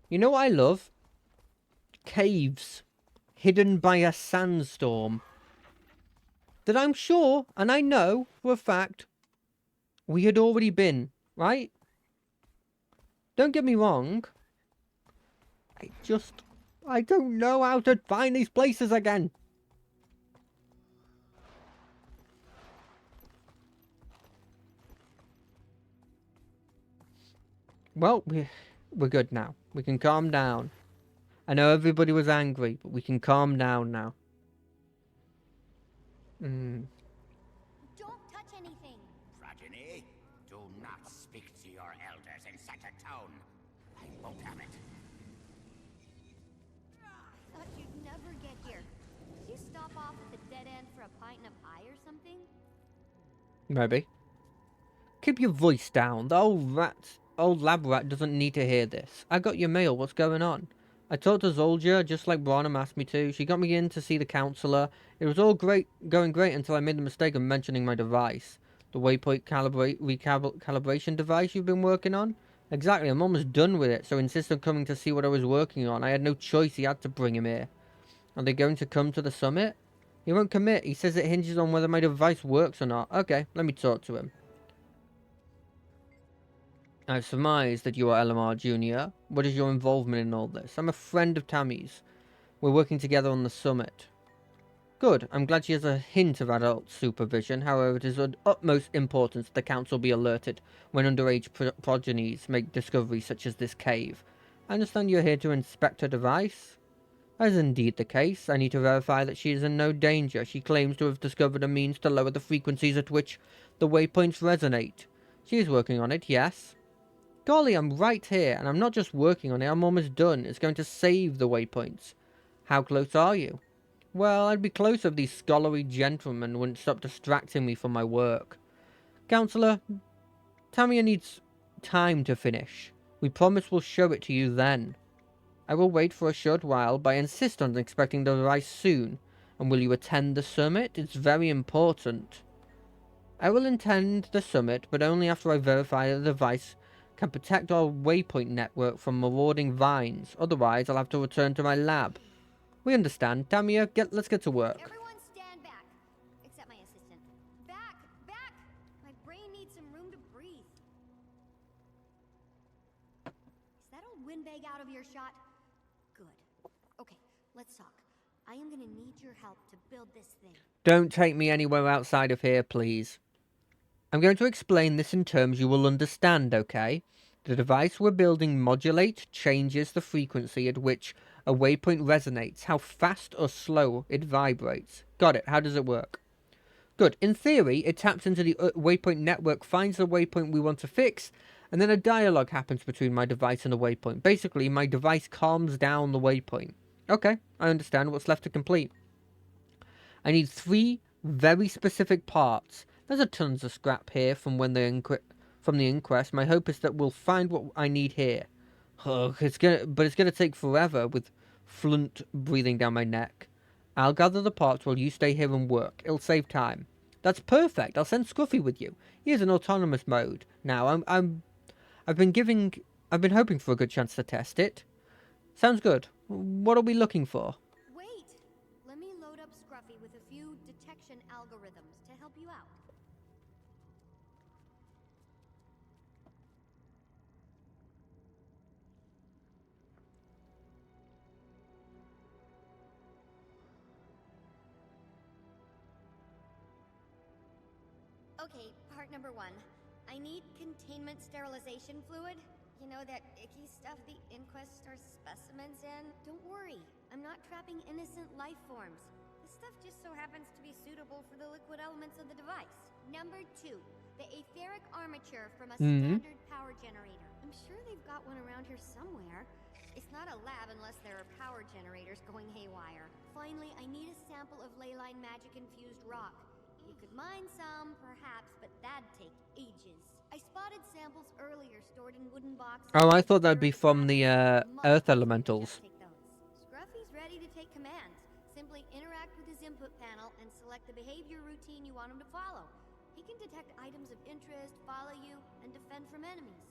You know what I love? Caves. Hidden by a sandstorm. That I'm sure, and I know for a fact, we had already been, right? Don't get me wrong. I don't know how to find these places again. Well, we're good now. We can calm down. I know everybody was angry, but we can calm down now. Don't touch anything. Progeny, do not speak to your elders in such a tone. I won't have it. Thought you'd never get here. Did you stop off at the dead end for a pint and a pie or something? Maybe. Keep your voice down. The old lab rat doesn't need to hear this. I got your mail. What's going on? I talked to Zolja just like Branham asked me to. She got me in to see the counselor. It was all going great until I made the mistake of mentioning my device. The waypoint recalibration device you've been working on? Exactly, I'm almost done with it, so he insisted on coming to see what I was working on. I had no choice, he had to bring him here. Are they going to come to the summit? He won't commit. He says it hinges on whether my device works or not. Okay, let me talk to him. I've surmised that you are LMR Jr. What is your involvement in all this? I'm a friend of Tammy's. We're working together on the summit. Good. I'm glad she has a hint of adult supervision. However, it is of utmost importance that the council be alerted when underage progenies make discoveries such as this cave. I understand you're here to inspect her device? That is indeed the case. I need to verify that she is in no danger. She claims to have discovered a means to lower the frequencies at which the waypoints resonate. She is working on it, yes. Golly, I'm right here, and I'm not just working on it, I'm almost done. It's going to save the waypoints. How close are you? Well, I'd be close if these scholarly gentlemen wouldn't stop distracting me from my work. Counselor, Tamia needs time to finish. We promise we'll show it to you then. I will wait for a short while, but I insist on expecting the device soon. And will you attend the summit? It's very important. I will attend the summit, but only after I verify that the device can protect our waypoint network from marauding vines. Otherwise, I'll have to return to my lab. We understand. Tamia, let's get to work. Everyone stand back. Except my assistant. Back! Back! My brain needs some room to breathe. Is that old windbag out of earshot? Good. Okay, let's talk. I am gonna need your help to build this thing. Don't take me anywhere outside of here, please. I'm going to explain this in terms you will understand, okay? The device we're building changes the frequency at which a waypoint resonates, how fast or slow it vibrates. Got it. How does it work? Good. In theory, it taps into the waypoint network, finds the waypoint we want to fix, and then a dialogue happens between my device and the waypoint. Basically, my device calms down the waypoint. Okay, I understand. What's left to complete? I need 3 very specific parts. There's a tons of scrap here from the inquest. My hope is that we'll find what I need here. Ugh, it's gonna take forever with Flunt breathing down my neck. I'll gather the parts while you stay here and work. It'll save time. That's perfect. I'll send Scruffy with you. He is in autonomous mode now. I've been hoping for a good chance to test it. Sounds good. What are we looking for? Wait! Let me load up Scruffy with a few detection algorithms to help you out. Okay, part number 1. I need containment sterilization fluid. You know that icky stuff the inquests store specimens in? Don't worry, I'm not trapping innocent life forms. This stuff just so happens to be suitable for the liquid elements of the device. Number 2, the etheric armature from a standard power generator. I'm sure they've got one around here somewhere. It's not a lab unless there are power generators going haywire. Finally, I need a sample of leyline magic-infused rock. You could mine some, perhaps, but that'd take ages. I spotted samples earlier stored in wooden boxes. Oh, I thought that'd be from the Earth Elementals. Scruffy's ready to take command. Simply interact with his input panel and select the behavior routine you want him to follow. He can detect items of interest, follow you, and defend from enemies.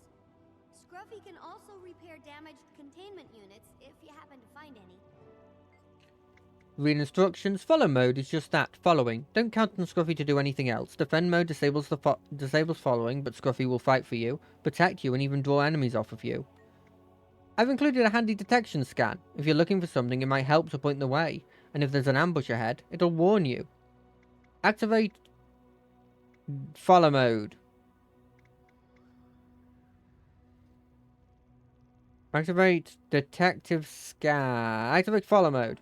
Scruffy can also repair damaged containment units if you happen to find any. Read instructions. Follow mode is just that, following. Don't count on Scruffy to do anything else. Defend mode disables following, but Scruffy will fight for you, protect you, and even draw enemies off of you. I've included a handy detection scan. If you're looking for something, it might help to point the way. And if there's an ambush ahead, it'll warn you. Activate follow mode. Activate detective scan. Activate follow mode.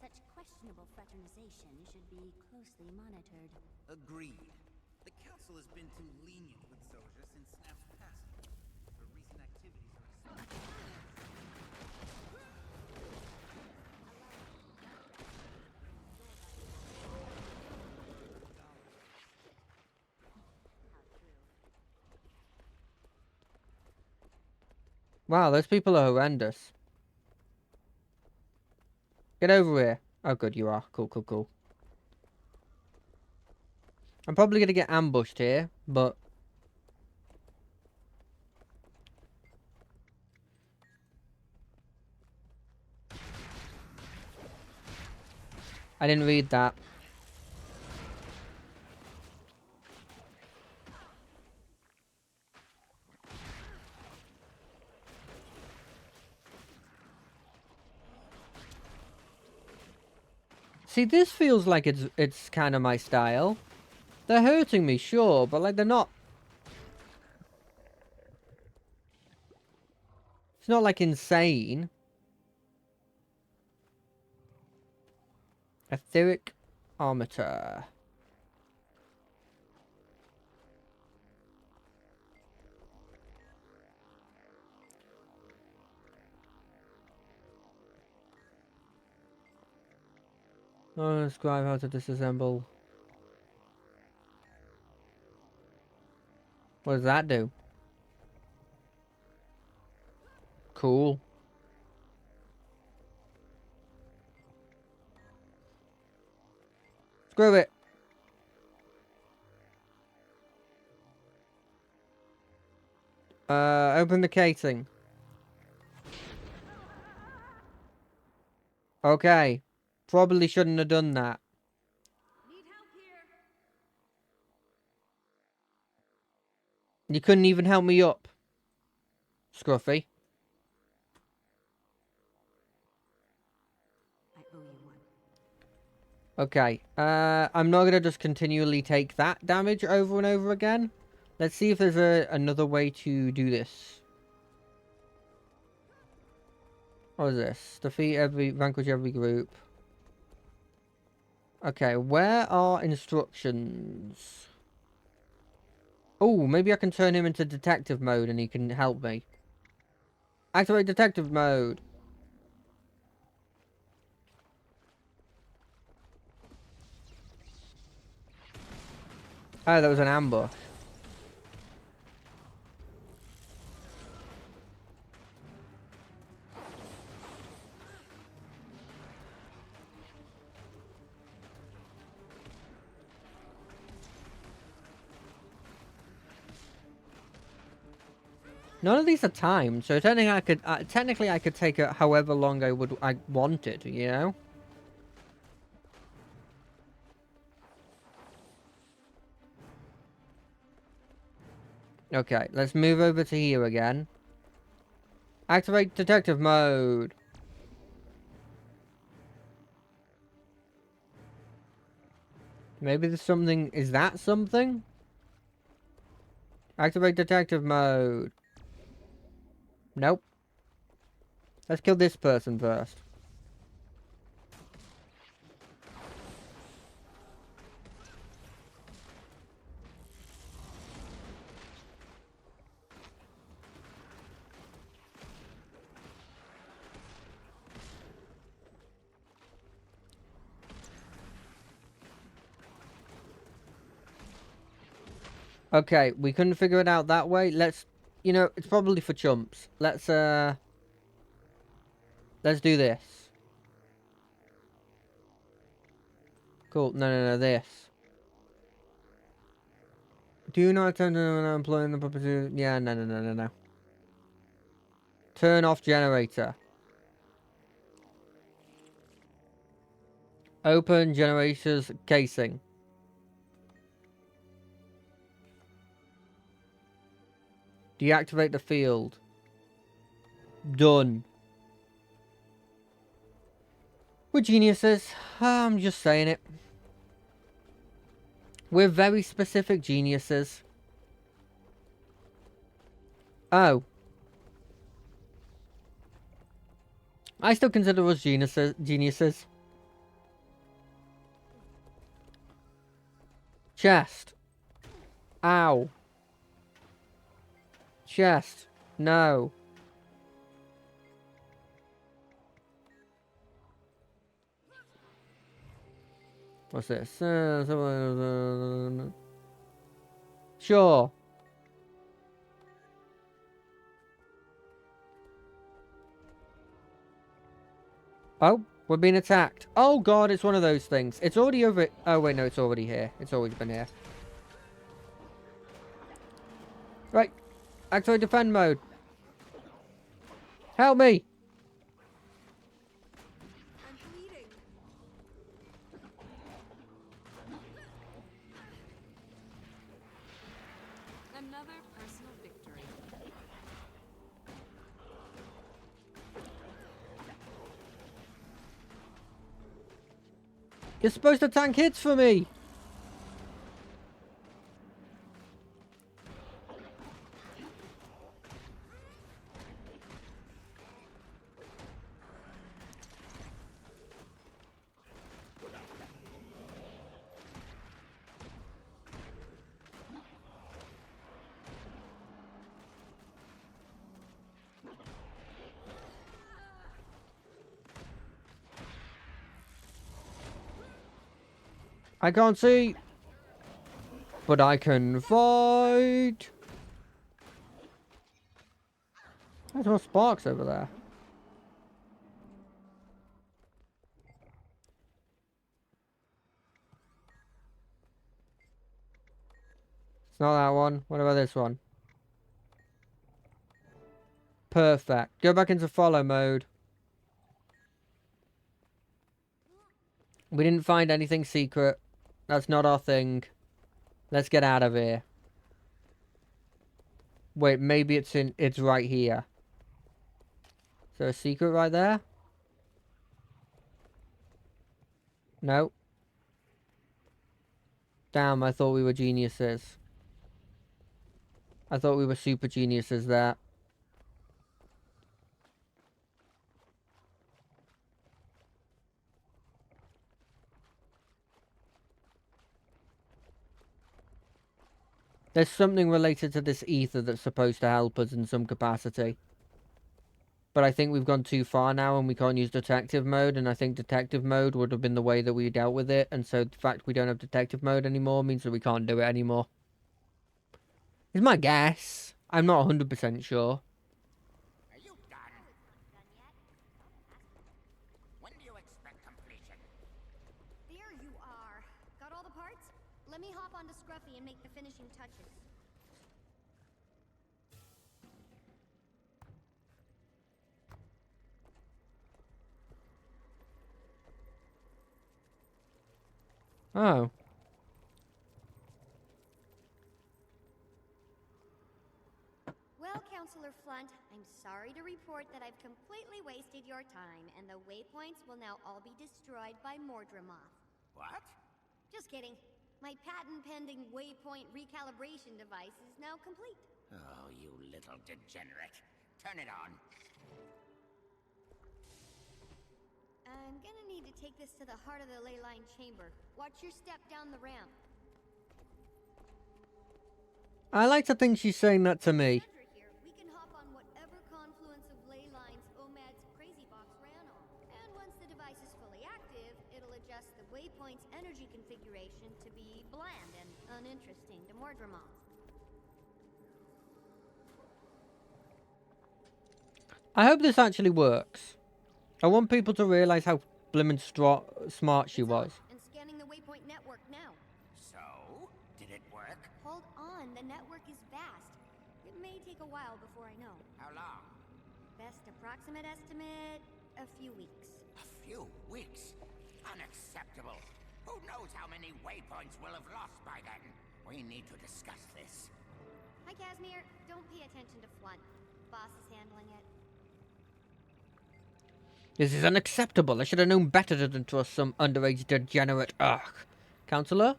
Such questionable fraternization should be closely monitored. Agreed. The Council has been too lenient with Zojja since Snap's passing. Her recent activities are Wow, those people are horrendous. Get over here. Oh, good, you are. Cool, cool, cool. I'm probably going to get ambushed here, but... I didn't read that. See, this feels like it's kind of my style. They're hurting me, sure, but like they're not... It's not like insane. Etheric Armator. Oh, describe how to disassemble. What does that do? Cool. Screw it. Open the casing. Okay. Probably shouldn't have done that. Need help here. You couldn't even help me up, Scruffy. I owe you one. Okay. I'm not gonna just continually take that damage over and over again. Let's see if there's another way to do this. What is this? Vanquish every group. Okay, where are instructions? Oh, maybe I can turn him into detective mode and he can help me. Activate detective mode. Oh, that was an ambush. None of these are timed, so technically I could take it however long I wanted, you know? Okay, let's move over to here again. Activate detective mode. Maybe there's something... Is that something? Activate detective mode. Nope. Let's kill this person first. Okay, we couldn't figure it out that way. Let's... You know, it's probably for chumps. Let's do this. Cool. No, this. Do you not attend to employing the property? Yeah, no. Turn off generator. Open generator's casing. Deactivate the field. Done. We're geniuses. I'm just saying it. We're very specific geniuses. Oh. I still consider us geniuses. Chest. Ow. Chest. No. What's this? Sure. Oh, we're being attacked. Oh god, it's one of those things. It's already over. Oh wait, no, it's already here. It's always been here. Right. Activate defend mode. Help me. I'm bleeding. Another personal victory. You're supposed to tank hits for me. I can't see, but I can fight. There's more sparks over there. It's not that one. What about this one? Perfect. Go back into follow mode. We didn't find anything secret. That's not our thing. Let's get out of here. Wait, maybe it's right here. Is there a secret right there? No. Damn, I thought we were geniuses. I thought we were super geniuses there. There's something related to this ether that's supposed to help us in some capacity. But I think we've gone too far now and we can't use detective mode, and I think detective mode would have been the way that we dealt with it, and so the fact we don't have detective mode anymore means that we can't do it anymore. Is my guess. I'm not 100% sure. Are you done? When do you expect completion? There you are. Got all the parts? Let me hop onto Scruffy and make the finishing touches. Oh. Well, Counselor Flunt, I'm sorry to report that I've completely wasted your time, and the waypoints will now all be destroyed by Mordremoth. What? Just kidding. My patent-pending waypoint recalibration device is now complete. Oh, you little degenerate. Turn it on. I'm gonna need to take this to the heart of the ley line chamber. Watch your step down the ramp. I like to think she's saying that to me. Here, we can hop on whatever confluence of ley lines OMAD's crazy box ran on. And once the device is fully active, it'll adjust the waypoint's energy configuration to be bland and uninteresting to Mordremoth. I hope this actually works. I want people to realize how blimmin' smart she was. And scanning the waypoint network now. So, did it work? Hold on, the network is vast. It may take a while before I know. How long? Best approximate estimate, a few weeks. A few weeks? Unacceptable. Who knows how many waypoints we'll have lost by then? We need to discuss this. Hi, Casimir. Don't pay attention to Flunt. Boss is handling it. This is unacceptable. I should have known better than to trust some underage degenerate. Ugh. Counselor?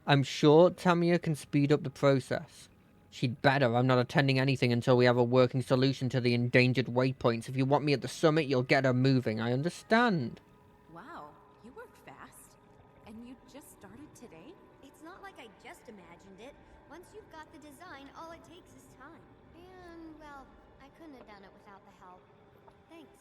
I'm sure Tamia can speed up the process. She'd better. I'm not attending anything until we have a working solution to the endangered waypoints. If you want me at the summit, you'll get her moving. I understand. Wow, you work fast. And you just started today? It's not like I just imagined it. Once you've got the design, all it takes is time. And, well, I couldn't have done it without the help. Thanks.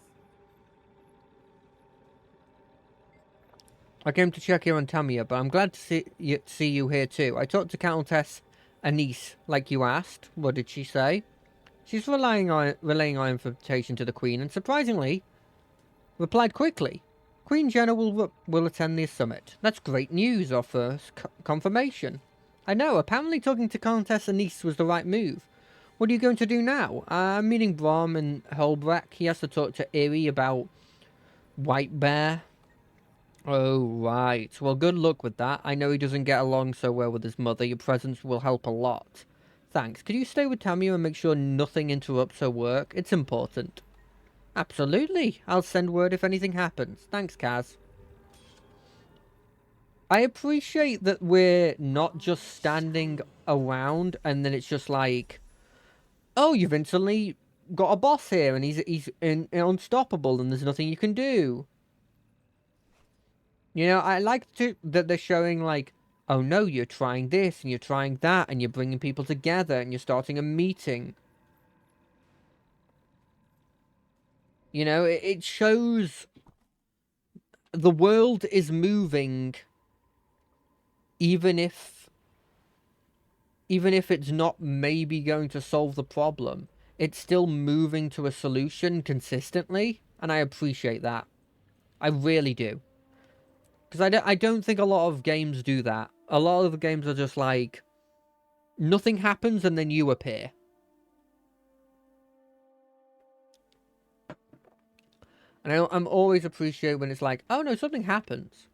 I came to check here on Tamia, but I'm glad to see you here too. I talked to Countess Anise, like you asked. What did she say? She's relaying our invitation to the Queen, and surprisingly, replied quickly. Queen Jenna will attend the summit. That's great news, our first confirmation. I know, apparently talking to Countess Anise was the right move. What are you going to do now? I'm meeting Brom and Holbrecht. He has to talk to Eerie about White Bear. Oh, right. Well, good luck with that. I know he doesn't get along so well with his mother. Your presence will help a lot. Thanks. Could you stay with Tamia and make sure nothing interrupts her work? It's important. Absolutely. I'll send word if anything happens. Thanks, Kaz. I appreciate that we're not just standing around and then it's just like, oh, you've instantly got a boss here and he's unstoppable and there's nothing you can do. You know, I like that they're showing, like, oh no, you're trying this, and you're trying that, and you're bringing people together, and you're starting a meeting. You know, it shows the world is moving, even if it's not maybe going to solve the problem. It's still moving to a solution consistently, and I appreciate that. I really do. Because I don't think a lot of games do that. A lot of the games are just like, nothing happens and then you appear. And I'm always appreciate when it's like, oh no, something happens.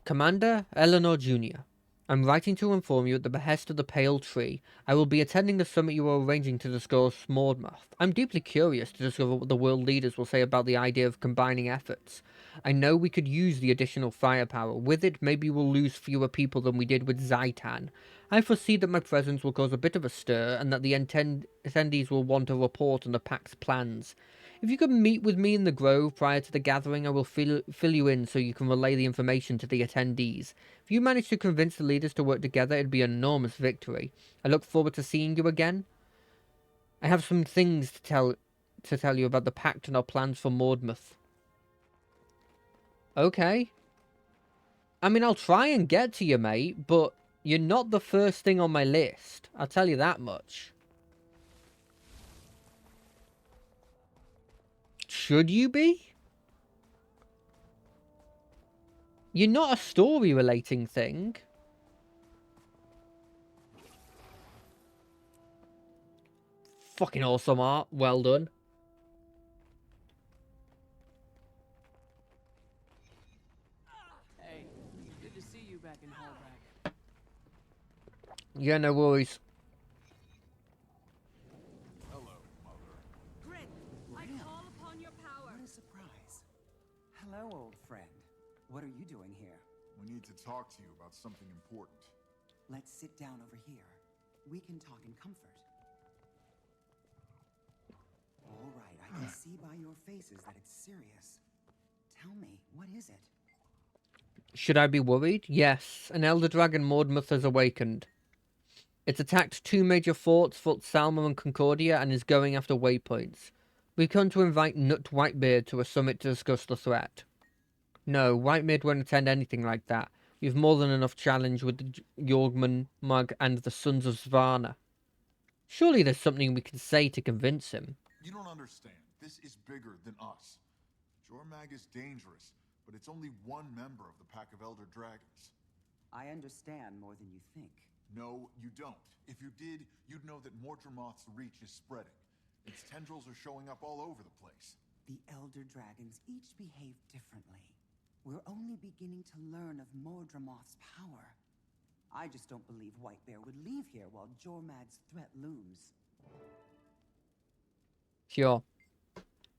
Commander Eleanor Jr. I'm writing to inform you at the behest of the Pale Tree. I will be attending the summit you are arranging to discuss Mordmoth. I'm deeply curious to discover what the world leaders will say about the idea of combining efforts. I know we could use the additional firepower. With it, maybe we'll lose fewer people than we did with Zaitan. I foresee that my presence will cause a bit of a stir, and that the attendees will want a report on the Pact's plans. If you could meet with me in the Grove prior to the gathering, I will fill you in so you can relay the information to the attendees. If you manage to convince the leaders to work together, it'd be an enormous victory. I look forward to seeing you again. I have some things to tell you about the Pact and our plans for Mordmoth. Okay. I mean, I'll try and get to you, mate, but you're not the first thing on my list. I'll tell you that much. Should you be? You're not a story-relating thing. Fucking awesome art. Well done. Hey, good to see you back in Holbrecht. Yeah, no worries. Hello, old friend. What are you doing here? We need to talk to you about something important. Let's sit down over here. We can talk in comfort. All right, I can see by your faces that it's serious. Tell me, what is it? Should I be worried? Yes, an Elder Dragon Mordmoth has awakened. It's attacked 2 major forts, Fort Salma and Concordia, and is going after waypoints. We've come to invite Nut Whitebeard to a summit to discuss the threat. No, Whitebeard won't attend anything like that. We have more than enough challenge with the Jorgman, Mug, and the Sons of Svanna. Surely there's something we can say to convince him. You don't understand. This is bigger than us. Jormag is dangerous, but it's only one member of the Pack of Elder Dragons. I understand more than you think. No, you don't. If you did, you'd know that Mordremoth's reach is spreading. Its tendrils are showing up all over the place. The Elder Dragons each behave differently. We're only beginning to learn of Mordremoth's power. I just don't believe Whitebear would leave here while Jormag's threat looms. Sure.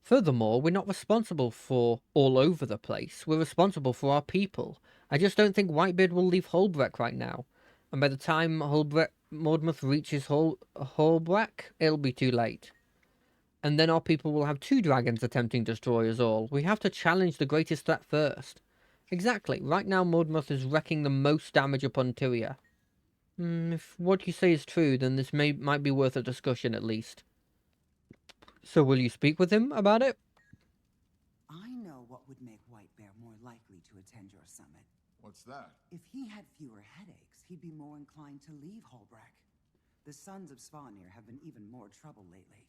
Furthermore, we're not responsible for all over the place. We're responsible for our people. I just don't think Whitebeard will leave Holbrecht right now. And by the time Mordmuth reaches Holbrack, it'll be too late. And then our people will have 2 dragons attempting to destroy us all. We have to challenge the greatest threat first. Exactly. Right now, Mordmuth is wrecking the most damage upon Tyria. If what you say is true, then this might be worth a discussion at least. So will you speak with him about it? I know what would make White Bear more likely to attend your summit. What's that? If he had fewer headaches, he'd be more inclined to leave Holbrack. The Sons of Svanir have been even more trouble lately.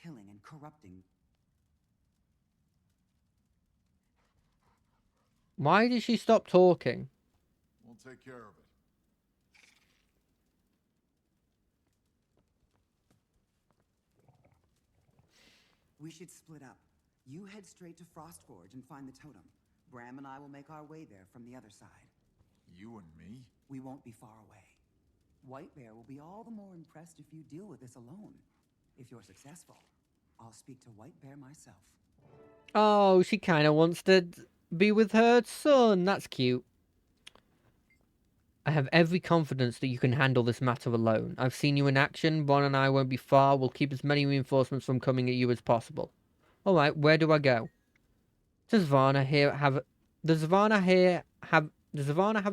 Killing and corrupting. Why did she stop talking? We'll take care of it. We should split up. You head straight to Frostforge and find the totem. Bram and I will make our way there from the other side. You and me? We won't be far away. White Bear will be all the more impressed if you deal with this alone. If you're successful, I'll speak to White Bear myself. Oh, she kind of wants to be with her son. That's cute. I have every confidence that you can handle this matter alone. I've seen you in action. Ron and I won't be far. We'll keep as many reinforcements from coming at you as possible. Alright, where do I go? Does Varna have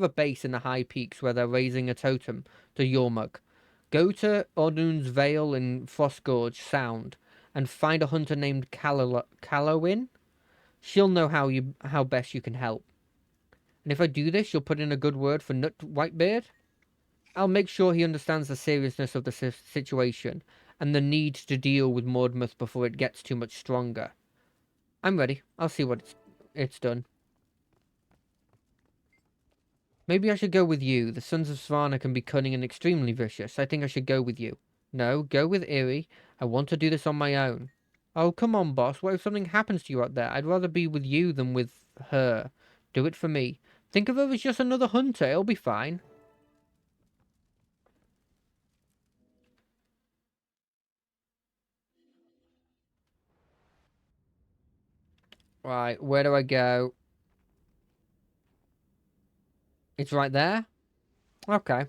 a base in the high peaks where they're raising a totem to Yormug? Go to Odun's Vale in Frostgorge Sound and find a hunter named Callowin. She'll know how best you can help. And if I do this, you'll put in a good word for Nut Whitebeard? I'll make sure he understands the seriousness of the situation and the need to deal with Mordmuth before it gets too much stronger. I'm ready. I'll see what it's done. Maybe I should go with you. The Sons of Svanir can be cunning and extremely vicious. I think I should go with you. No, go with Iri. I want to do this on my own. Oh, come on, boss. What if something happens to you out there? I'd rather be with you than with her. Do it for me. Think of her as just another hunter. It'll be fine. Right, where do I go? It's right there? Okay.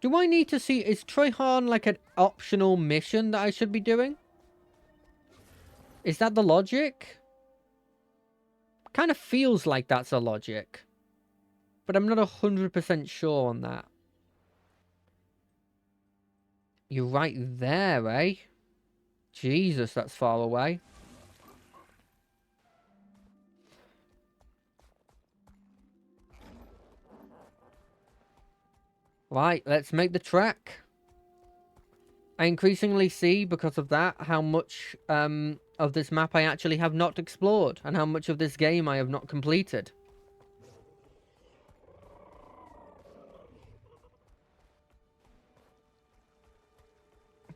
Do I need to see... Is Troyhan like an optional mission that I should be doing? Is that the logic? Kind of feels like that's a logic. But I'm not 100% sure on that. You're right there, eh? Jesus, that's far away. Right, let's make the trek. I increasingly see, because of that, how much of this map I actually have not explored, and how much of this game I have not completed.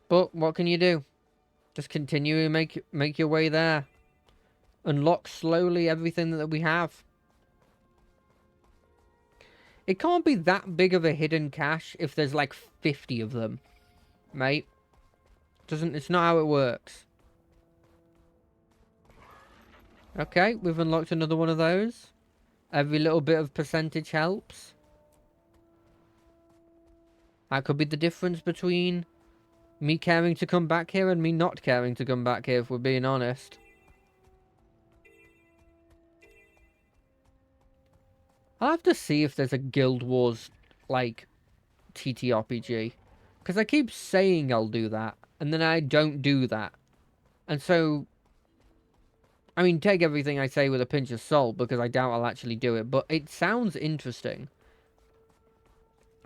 But what can you do? Just continue and make your way there. Unlock slowly everything that we have. It can't be that big of a hidden cache if there's like 50 of them, mate. It's not how it works. Okay, we've unlocked another one of those. Every little bit of percentage helps. That could be the difference between me caring to come back here and me not caring to come back here, if we're being honest. I'll have to see if there's a Guild Wars, like, TTRPG. Because I keep saying I'll do that, and then I don't do that. And so, I mean, take everything I say with a pinch of salt, because I doubt I'll actually do it. But it sounds interesting.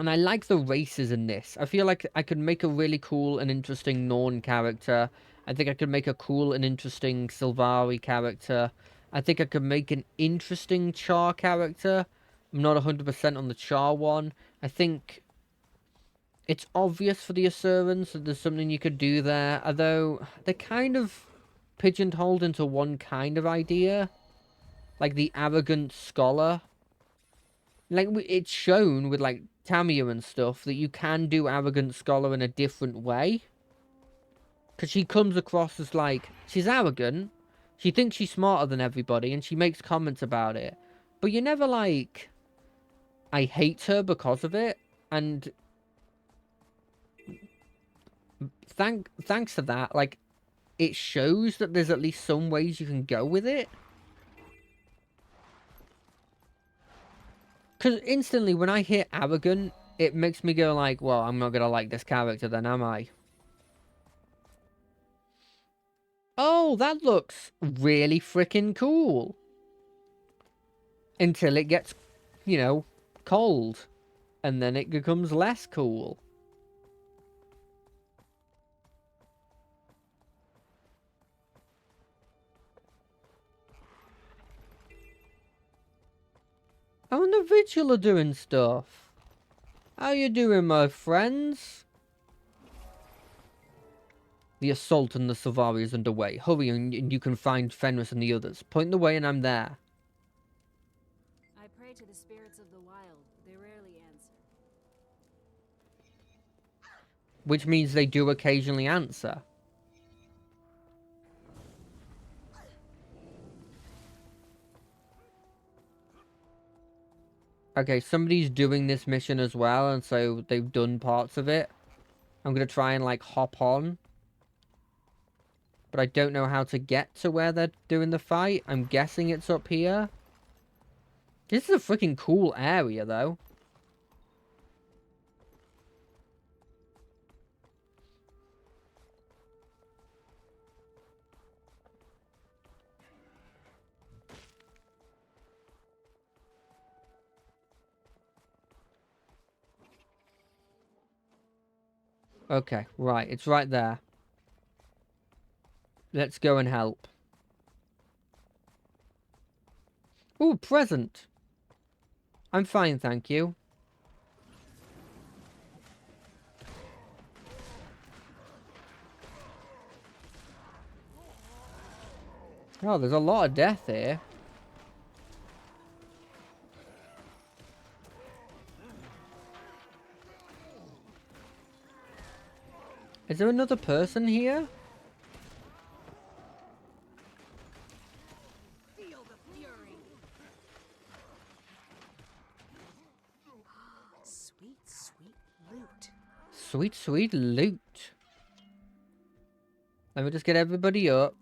And I like the races in this. I feel like I could make a really cool and interesting Norn character. I think I could make a cool and interesting Sylvari character. I think I could make an interesting Char character. I'm not 100% on the Char one. I think it's obvious for the Asurans that there's something you could do there. Although, they're kind of pigeonholed into one kind of idea. Like the arrogant scholar. Like, it's shown with, like, Tamia and stuff that you can do arrogant scholar in a different way. Because she comes across as, like, she's arrogant, She thinks she's smarter than everybody, and she makes comments about it. But you're never like, I hate her because of it. And thanks to that, like, it shows that there's at least some ways you can go with it. Because instantly, when I hear arrogant, it makes me go like, well, I'm not going to like this character then, am I? Oh, that looks really freaking cool. Until it gets, you know, cold. And then it becomes less cool. Oh, and the Vigil are doing stuff. How you doing, my friends? The assault on the Sylvari is underway. Hurry and you can find Fenris and the others. Point the way and I'm there. I pray to the spirits of the wild. They rarely answer. Which means they do occasionally answer. Okay, somebody's doing this mission as well, and so they've done parts of it. I'm going to try and, like, hop on. But I don't know how to get to where they're doing the fight. I'm guessing it's up here. This is a freaking cool area, though. Okay, right. It's right there. Let's go and help. Ooh, present. I'm fine, thank you. Oh, there's a lot of death here. Is there another person here? Feel the fury. Sweet, sweet loot. Sweet, sweet loot. Let me just get everybody up.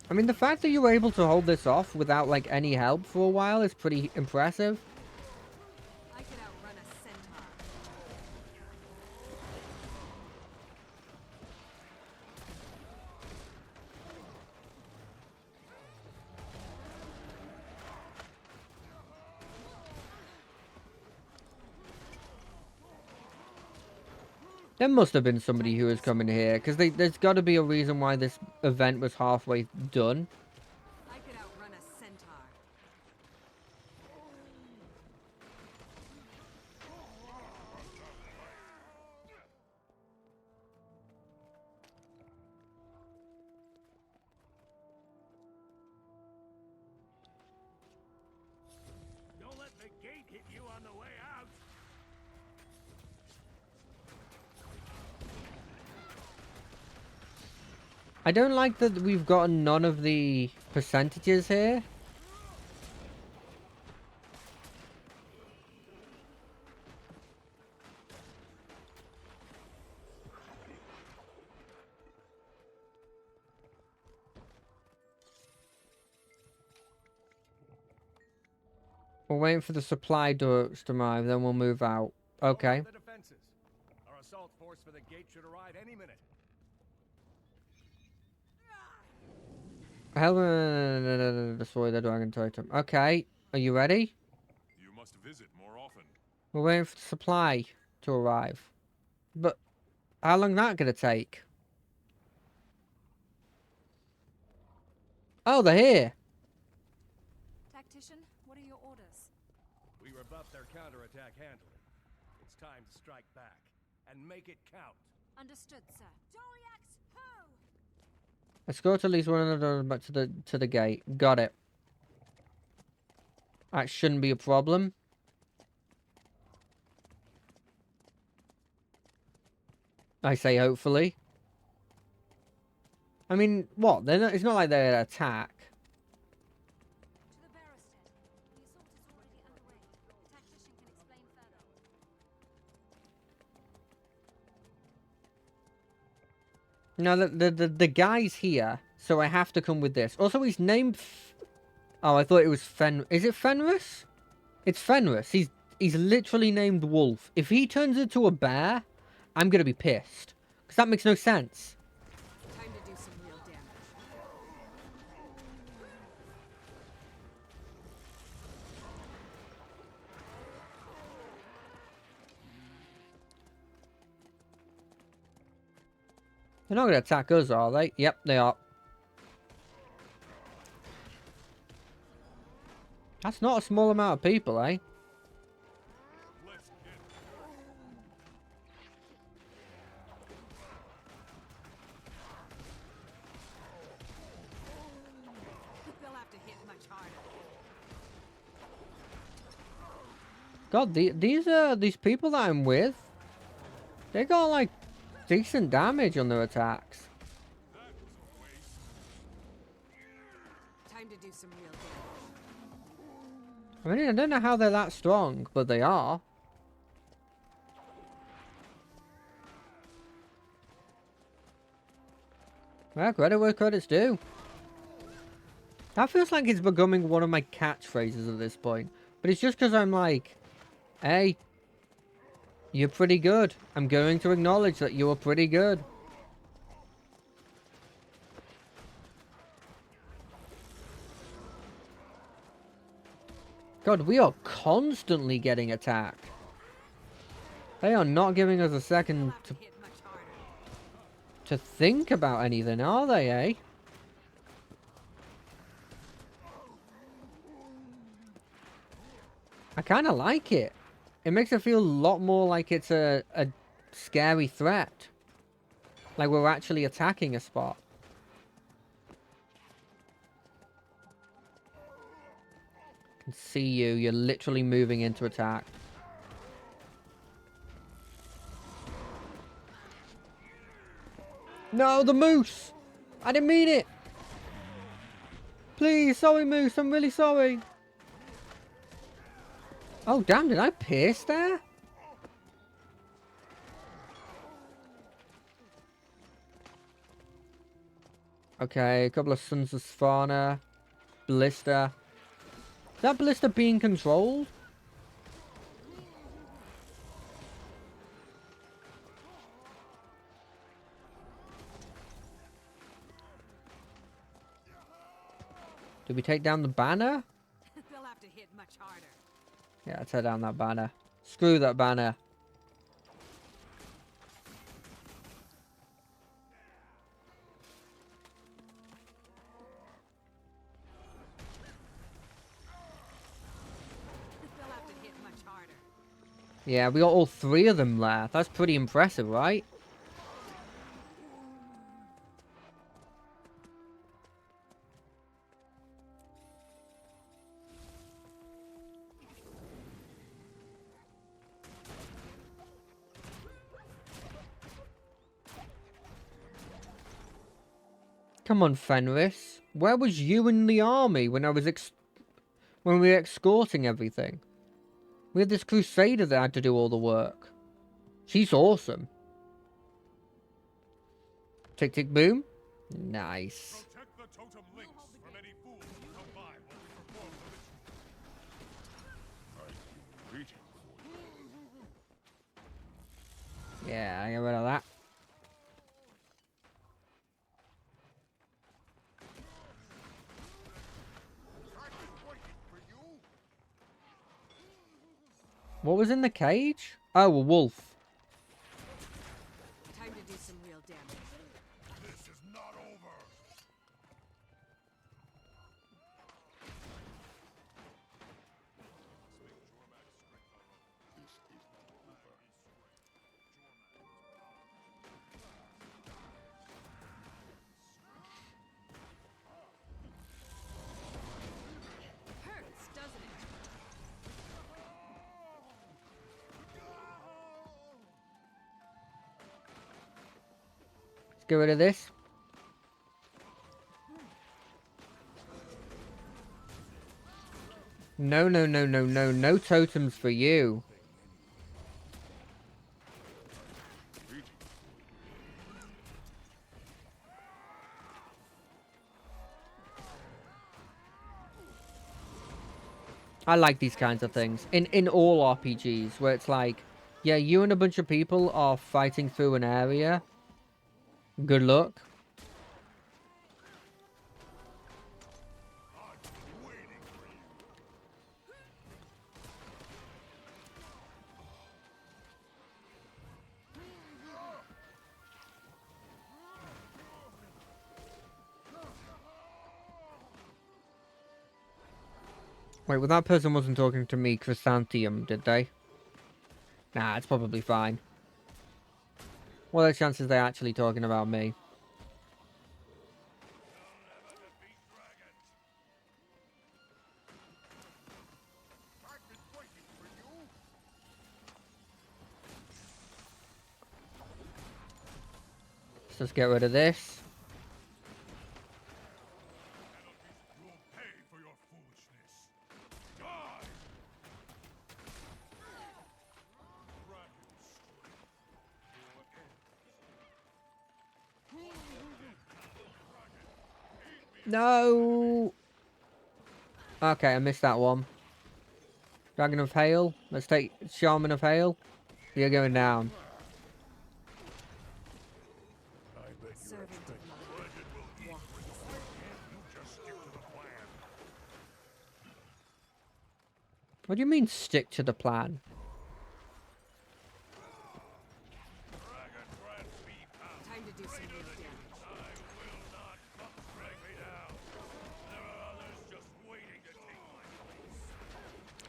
I mean, the fact that you were able to hold this off without, like, any help for a while is pretty impressive. I could outrun a centaur. There must have been somebody who was coming here, because there's got to be a reason why this event was halfway done. I could outrun a centaur. Don't let the gate hit you on the way out. I don't like that we've gotten none of the percentages here. We're waiting for the supply doors to arrive, then we'll move out. Okay. The defenses. Our assault force for the gate should arrive any minute. Destroy the dragon totem. Okay, are you ready? You must visit more often. We're waiting for the supply to arrive. But how long that gonna take? Oh, they're here. Tactician, what are your orders? We rebuffed their counterattack handily. It's time to strike back and make it count. Understood, sir. Doriax, ho! Escort at least one of them back to the gate. Got it. That shouldn't be a problem. I say hopefully. I mean, what? They're not, it's not like they're attack. To the barrowstead. The assault is already underway. The tactician can explain further. No, the guy's here, so I have to come with this. Also, he's named... Oh, I thought it was Fen... Is it Fenris? It's Fenris. He's literally named Wolf. If he turns into a bear, I'm gonna be pissed. Because that makes no sense. Time to do some real damage. They're not gonna attack us, are they? Yep, they are. That's not a small amount of people, eh? They'll have to hit much harder. God, these people that I'm with, they got like decent damage on their attacks. Time to do some real damage. I mean, I don't know how they're that strong, but they are. Well, credit where credit's due. That feels like it's becoming one of my catchphrases at this point. But it's just because I'm like, hey, you're pretty good. I'm going to acknowledge that you are pretty good. God, we are constantly getting attacked. They are not giving us a second to think about anything, are they, eh? I kind of like it. It makes it feel a lot more like it's a scary threat. Like we're actually attacking a spot. I can see you. You're literally moving into attack. No, the moose! I didn't mean it! Please, sorry moose, I'm really sorry. Oh damn, did I pierce there? Okay, a couple of Sons of Sfarna. Ballista. Is that Ballista being controlled? Did we take down the banner? They'll have to hit much harder. Yeah, tear down that banner. Screw that banner. They'll have to hit much harder. Yeah, we got all three of them there. That's pretty impressive, right? Come on, Fenris. Where was you in the army when I was when we were escorting everything? We had this crusader that had to do all the work. She's awesome. Tick tick boom. Nice. Protect the totem links from any fools who come by while we perform the ritual. Yeah, I get rid of that. What was in the cage? Oh, a wolf. Time to do some real damage. This is not over. Hurts, doesn't it? get rid of this. No, no, no, no, no. No totems for you. I like these kinds of things. In all RPGs, where it's like, yeah, you and a bunch of people are fighting through an area. Good luck. Wait, well that person wasn't talking to me, Chrysanthemum, did they? Nah, it's probably fine. What are the chances they're actually talking about me? Let's just get rid of this. No! Okay, I missed that one. Dragon of Hail. Let's take Shaman of Hail. You're going down. What do you mean, stick to the plan? Time to do some real damage.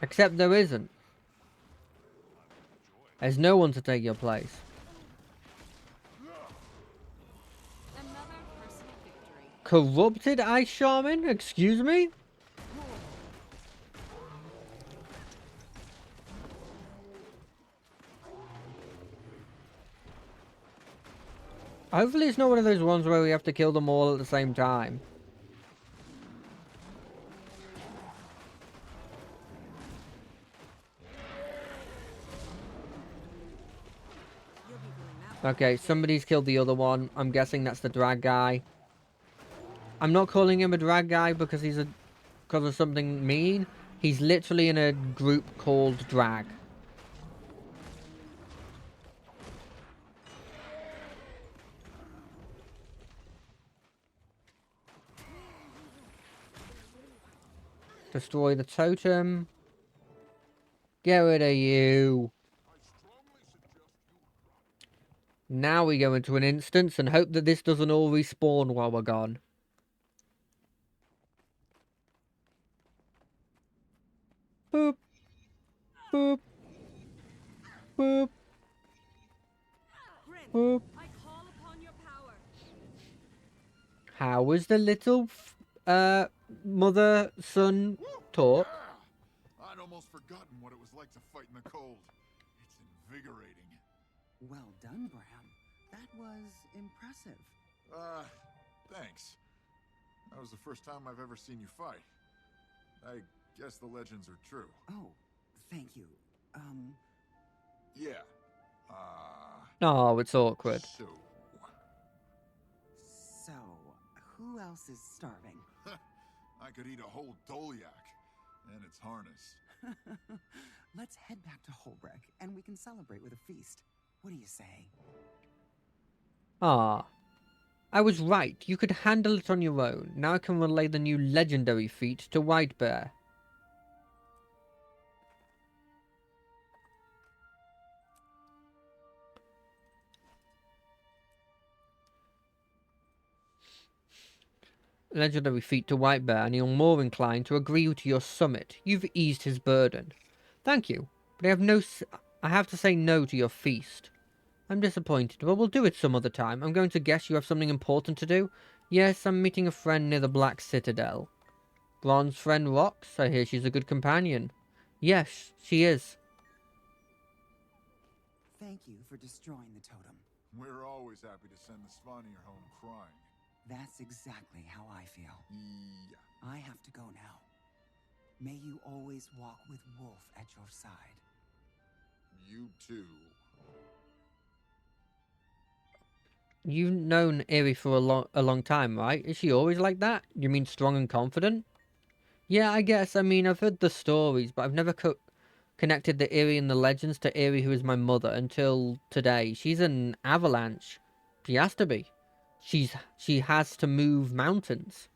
Except there isn't. There's no one to take your place. Another personal victory. Corrupted Ice Shaman? Excuse me? Hopefully it's not one of those ones where we have to kill them all at the same time. Okay, somebody's killed the other one. I'm guessing that's the drag guy. I'm not calling him a drag guy because he's because of something mean. He's literally in a group called Drag. Destroy the totem. Get rid of you. Now we go into an instance and hope that this doesn't all respawn while we're gone. Boop. Boop. Boop. Boop. I call upon your power. How was the little mother-son talk? I'd almost forgotten what it was like to fight in the cold. It's invigorating. Well done, Bram. That was impressive. Thanks. That was the first time I've ever seen you fight. I guess the legends are true. Oh, thank you. Yeah. Oh, it's awkward. So, who else is starving? I could eat a whole Dolyak and its harness. Let's head back to Holbreck, and we can celebrate with a feast. What do you say? Ah. I was right. You could handle it on your own. Now I can relay the new legendary feat to Whitebear. Legendary feat to Whitebear, and he'll more inclined to agree to your summit. You've eased his burden. Thank you, but I have to say no to your feast. I'm disappointed, but we'll do it some other time. I'm going to guess you have something important to do. Yes, I'm meeting a friend near the Black Citadel. Bronze friend Rox? I hear she's a good companion. Yes, she is. Thank you for destroying the totem. We're always happy to send the Svanir home crying. That's exactly how I feel. Yeah. I have to go now. May you always walk with Wolf at your side. You too. You've known Iri for a long time, right? Is she always like that? You mean strong and confident? Yeah, I guess. I mean, I've heard the stories, but I've never connected the Iri and the legends to Iri, who is my mother, until today. She's an avalanche. She has to be. She has to move mountains.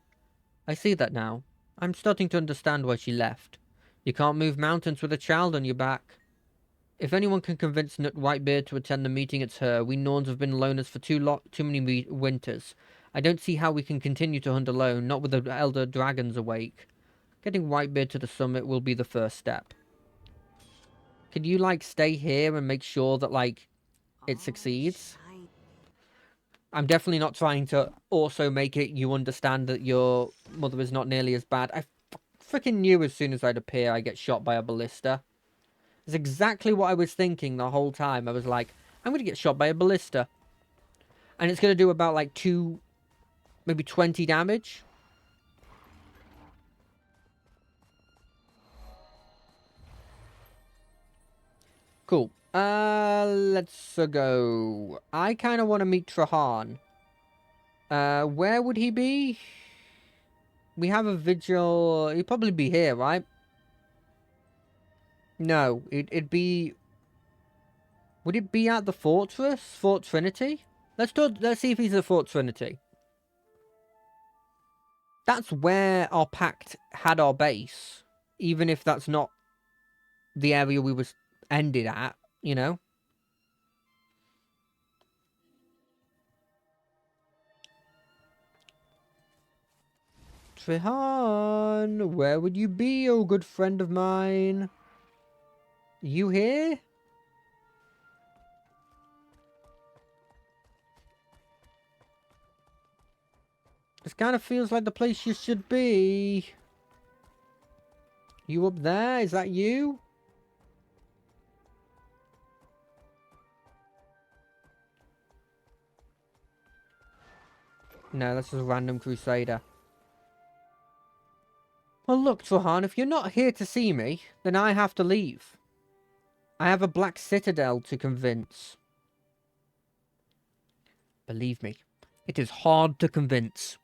I see that now. I'm starting to understand why she left. You can't move mountains with a child on your back. If anyone can convince Nut Whitebeard to attend the meeting, it's her. We Norns have been loners for too many winters. I don't see how we can continue to hunt alone, not with the elder dragons awake. Getting Whitebeard to the summit will be the first step. Could you, like, stay here and make sure that, like, it succeeds? I'm definitely not trying to also make it you understand that your mother is not nearly as bad. I freaking knew as soon as I'd appear I'd get shot by a ballista. It's exactly what I was thinking the whole time. I was like, I'm going to get shot by a ballista. And it's going to do about, like, maybe 20 damage. Cool. Let's go. I kind of want to meet Trahan. Where would he be? We have a vigil. He'd probably be here, right? No, it'd be... Would it be at the fortress? Fort Trinity? Let's see if he's at Fort Trinity. That's where our pact had our base. Even if that's not the area we was ended at, you know? Trahan, where would you be, oh good friend of mine? You here? This kind of feels like the place you should be. You up there? Is that you? No, that's just a random crusader. Well, look, Trahan, if you're not here to see me, then I have to leave. I have a Black Citadel to convince. Believe me, it is hard to convince.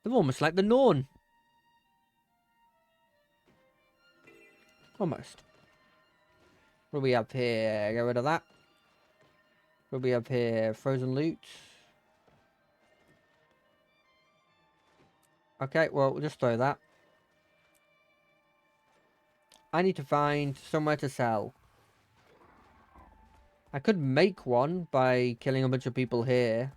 They're almost like the Norn. Almost. What do we have here? Get rid of that. What do we have here? Frozen loot. Okay, well, we'll just throw that. I need to find somewhere to sell. I could make one by killing a bunch of people here.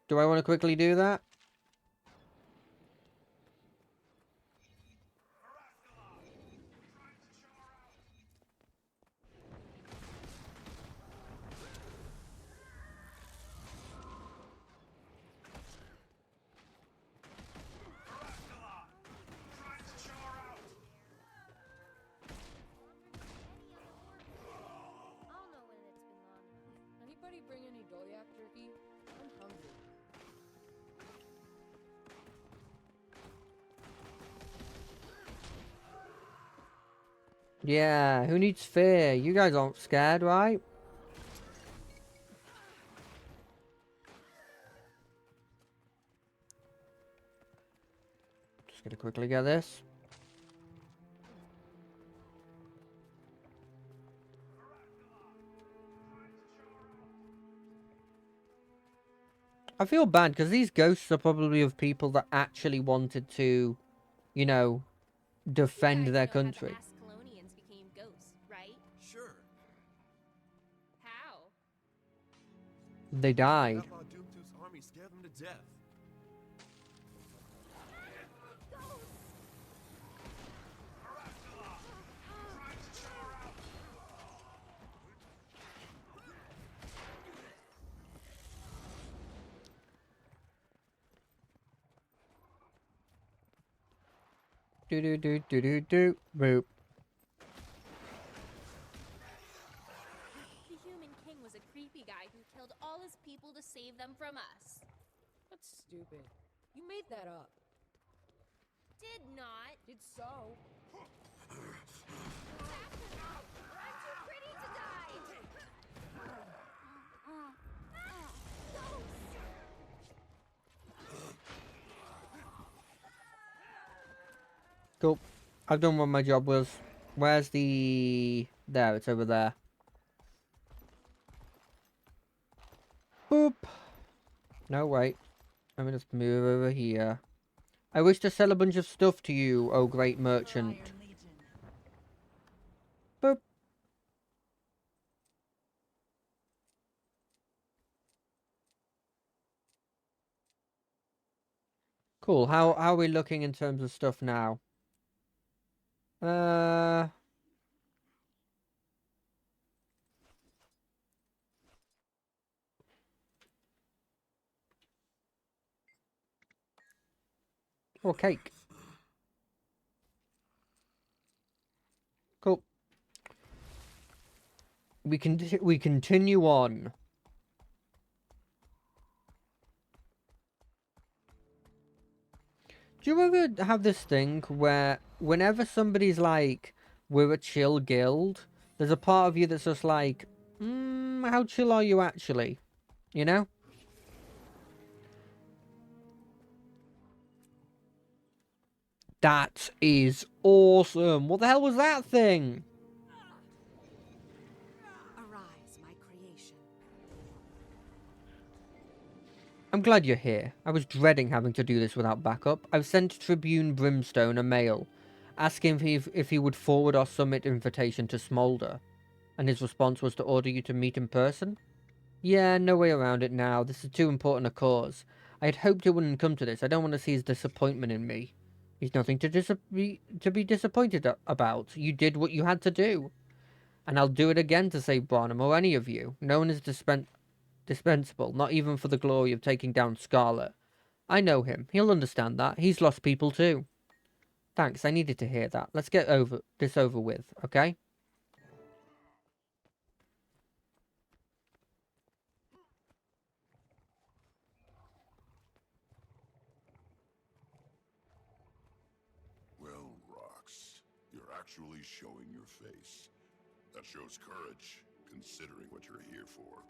Do I want to quickly do that? Anybody bring any Dolyak jerky? I'm hungry. Yeah, who needs fear? You guys aren't scared, right? Just gonna quickly get this. I feel bad because these ghosts are probably of people that actually wanted to, you know, defend their country. Colonians became ghosts, right? Sure. How? They died. Duktu's army scared them to death. Do do do do do do boop. able to save them from us. That's stupid. You made that up. Did not. Did so. I'm too pretty to die! Cool. I've done what my job was. Where's the... There, it's over there. Boop. No, wait. Let me just move over here. I wish to sell a bunch of stuff to you, oh great merchant. Boop. Cool. How are we looking in terms of stuff now? Oh, cake. Cool. We continue on. Do you ever have this thing where whenever somebody's like, we're a chill guild, there's a part of you that's just like, how chill are you actually? You know? That is awesome. What the hell was that thing? Arise, my creation. I'm glad you're here. I was dreading having to do this without backup. I've sent Tribune Brimstone a mail, asking if he would forward our summit invitation to Smolder. And his response was to order you to meet in person? Yeah, no way around it now. This is too important a cause. I had hoped it wouldn't come to this. I don't want to see his disappointment in me. He's nothing to be disappointed about. You did what you had to do. And I'll do it again to save Barnum or any of you. No one is dispensable, not even for the glory of taking down Scarlet. I know him. He'll understand that. He's lost people too. Thanks, I needed to hear that. Let's get this over with, okay? Well, Rox, you're actually showing your face. That shows courage, considering what you're here for.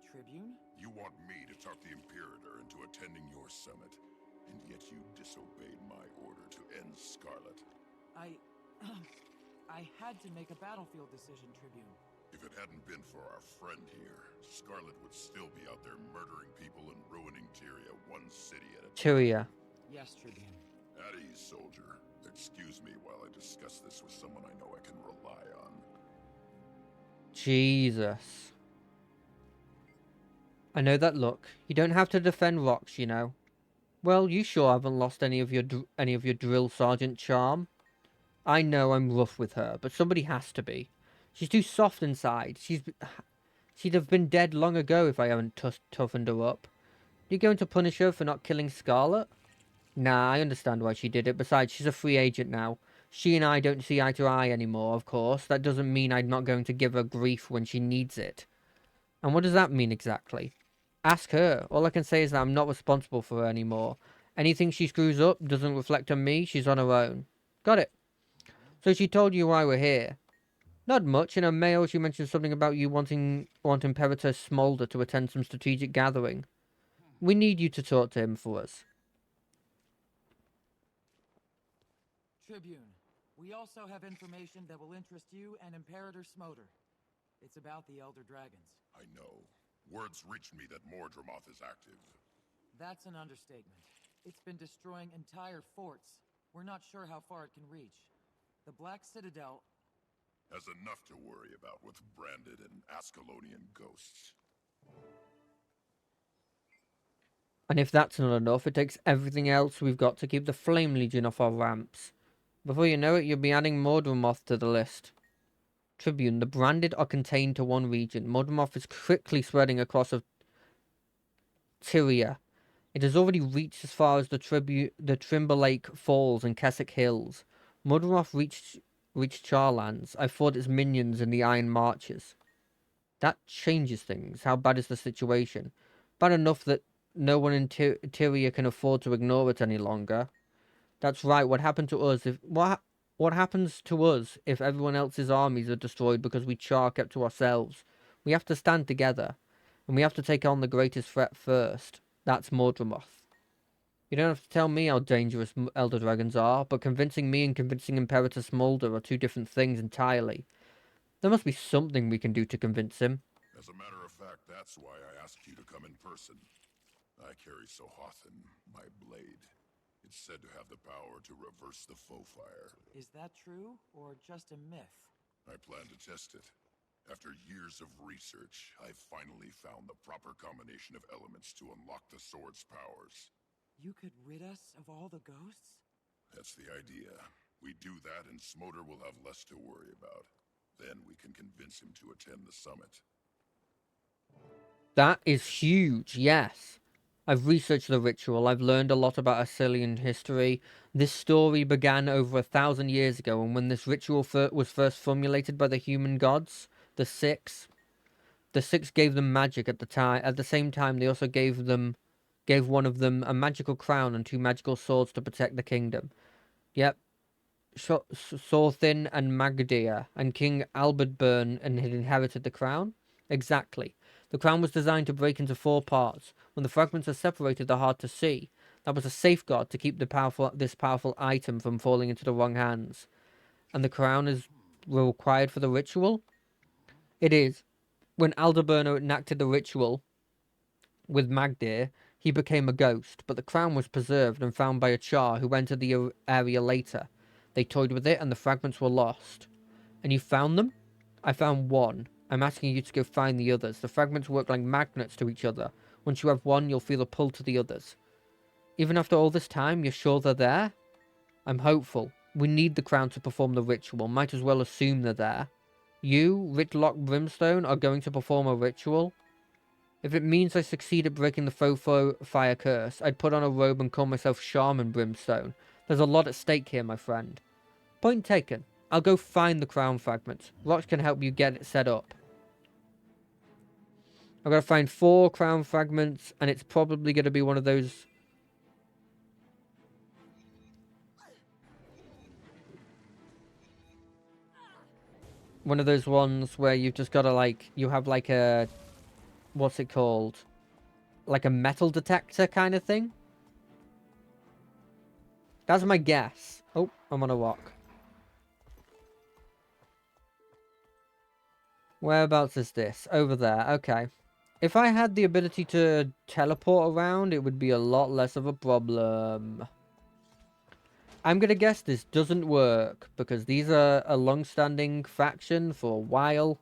Tribune? You want me to talk the Imperator into attending your summit, and yet you disobeyed my order to end Scarlet. I had to make a battlefield decision, Tribune. If it hadn't been for our friend here, Scarlet would still be out there murdering people and ruining Tyria one city at a time. Tyria. Yes, Tribune. At ease, soldier. Excuse me while I discuss this with someone I know I can rely on. Jesus. I know that look. You don't have to defend Rox, you know. Well, you sure haven't lost any of your drill sergeant charm. I know I'm rough with her, but somebody has to be. She's too soft inside. She'd have been dead long ago if I hadn't toughened her up. You going to punish her for not killing Scarlet? Nah, I understand why she did it. Besides, she's a free agent now. She and I don't see eye to eye anymore, of course. That doesn't mean I'm not going to give her grief when she needs it. And what does that mean exactly? Ask her. All I can say is that I'm not responsible for her anymore. Anything she screws up doesn't reflect on me. She's on her own. Got it. So she told you why we're here. Not much. In her mail, she mentioned something about you wanting Imperator Smolder to attend some strategic gathering. We need you to talk to him for us. Tribune, we also have information that will interest you and Imperator Smoder. It's about the Elder Dragons. I know. Words reached me that Mordremoth is active. That's an understatement. It's been destroying entire forts. We're not sure how far it can reach. The Black Citadel has enough to worry about with branded and Ascalonian ghosts. And if that's not enough, it takes everything else we've got to keep the Flame Legion off our ramps. Before you know it, you'll be adding Mordremoth to the list. Tribune, the branded are contained to one region. Mordremoth is quickly spreading across Tyria. It has already reached as far as the Trimber Lake Falls and Keswick Hills. Mordremoth reached Charlands. I fought its minions in the Iron Marches. That changes things. How bad is the situation? bad enough that no one in Tyria can afford to ignore it any longer. That's right. What happened to us if what happens to us if everyone else's armies are destroyed because we Char kept to ourselves? We have to stand together, and we have to take on the greatest threat first. That's Mordramoth. You don't have to tell me how dangerous Elder Dragons are, but convincing me and convincing Imperator Smolder are two different things entirely. There must be something we can do to convince him. As a matter of fact, that's why I asked you to come in person. I carry Sohothan, my blade. It's said to have the power to reverse the foe fire. Is that true, or just a myth? I plan to test it. After years of research, I've finally found the proper combination of elements to unlock the sword's powers. You could rid us of all the ghosts? That's the idea. We do that and Smolder will have less to worry about. Then we can convince him to attend the summit. That is huge, yes. I've researched the ritual. I've learned a lot about Assyrian history. This story began over 1,000 years ago, and when this ritual was first formulated by the human gods, the Six gave them magic at the time. At the same time, they also gave one of them a magical crown and 2 magical swords to protect the kingdom. Yep. Sorthin and Magdir and King Albert had inherited the crown? Exactly. The crown was designed to break into 4 parts. When the fragments are separated, they're hard to see. That was a safeguard to keep this powerful item from falling into the wrong hands. And the crown is required for the ritual? It is. When Aldeburno enacted the ritual with Magdir, he became a ghost, but the crown was preserved and found by a Char who entered the area later. They toyed with it and the fragments were lost. And you found them? I found one. I'm asking you to go find the others. The fragments work like magnets to each other. Once you have one, you'll feel a pull to the others. Even after all this time, you're sure they're there? I'm hopeful. We need the crown to perform the ritual. Might as well assume they're there. You, Ritlock Brimstone, are going to perform a ritual? If it means I succeed at breaking the Fofo fire curse, I'd put on a robe and call myself Shaman Brimstone. There's a lot at stake here, my friend. Point taken. I'll go find the crown fragments. Rox can help you get it set up. I've got to find 4 crown fragments, and it's probably going to be one of those... one of those ones where you've just got to, like... you have, like, a... what's it called? Like a metal detector kind of thing? That's my guess. Oh, I'm on a rock. Whereabouts is this? Over there. Okay. If I had the ability to teleport around, it would be a lot less of a problem. I'm going to guess this doesn't work, because these are a long-standing faction for a while.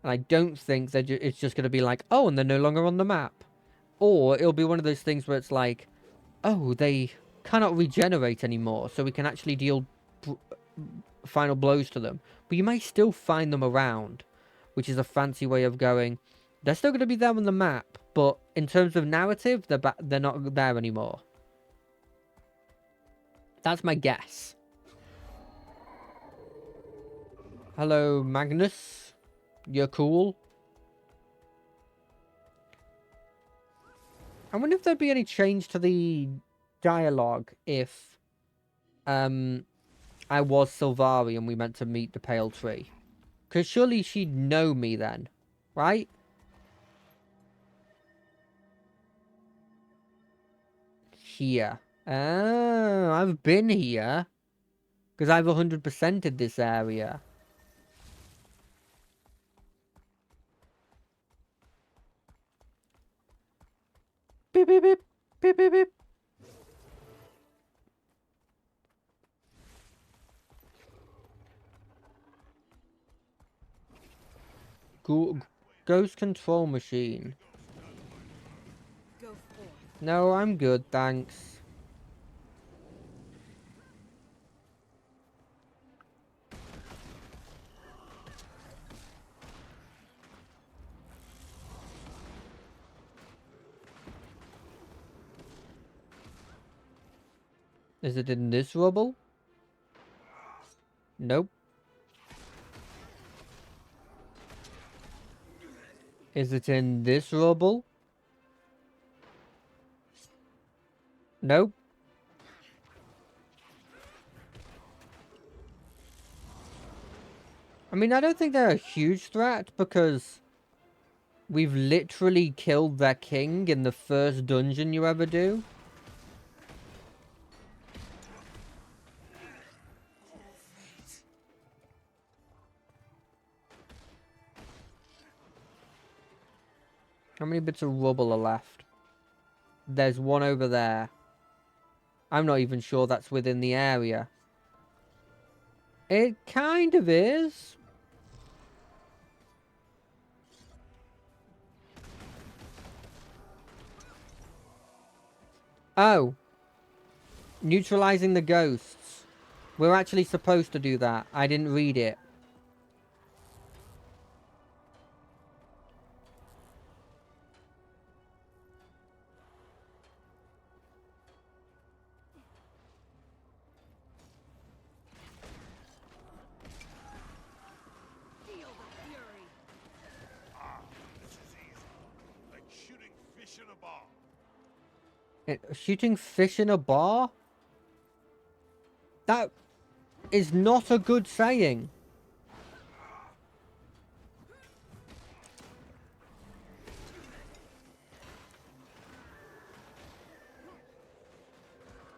And I don't think that it's just going to be like, oh, and they're no longer on the map. Or it'll be one of those things where it's like, oh, they cannot regenerate anymore, so we can actually deal final blows to them. But you may still find them around, which is a fancy way of going, they're still going to be there on the map, but in terms of narrative, they're not there anymore. That's my guess. Hello, Magnus. You're cool. I wonder if there'd be any change to the dialogue if I was Sylvari and we meant to meet the Pale Tree. Because surely she'd know me then, right? Here. Oh, I've been here. Because I've 100%ed this area. Beep, beep, beep. Beep, beep, beep. Ghost control machine. Go forth. No, I'm good, thanks. Is it in this rubble? Nope. Is it in this rubble? Nope. I mean, I don't think they're a huge threat because we've literally killed their king in the first dungeon you ever do. How many bits of rubble are left? There's one over there. I'm not even sure that's within the area. It kind of is. Oh. Neutralizing the ghosts. We're actually supposed to do that. I didn't read it. Shooting fish in a bar? That is not a good saying.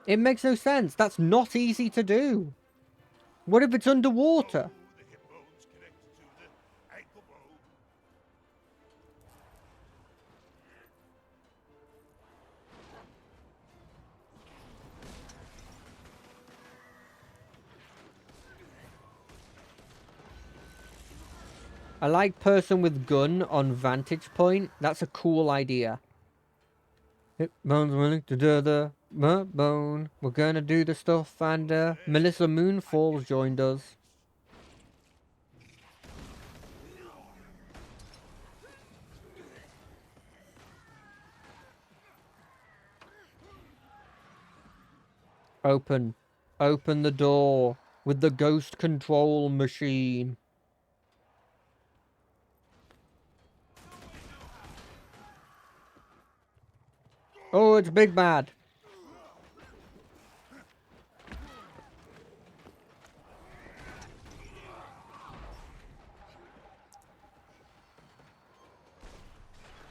It makes no sense. That's not easy to do. What if it's underwater? I like person with gun on vantage point. That's a cool idea. Hip bone's willing to do the bone. We're gonna do the stuff, and Melissa Moonfalls joined us. Open the door with the ghost control machine. Oh, it's Big Bad.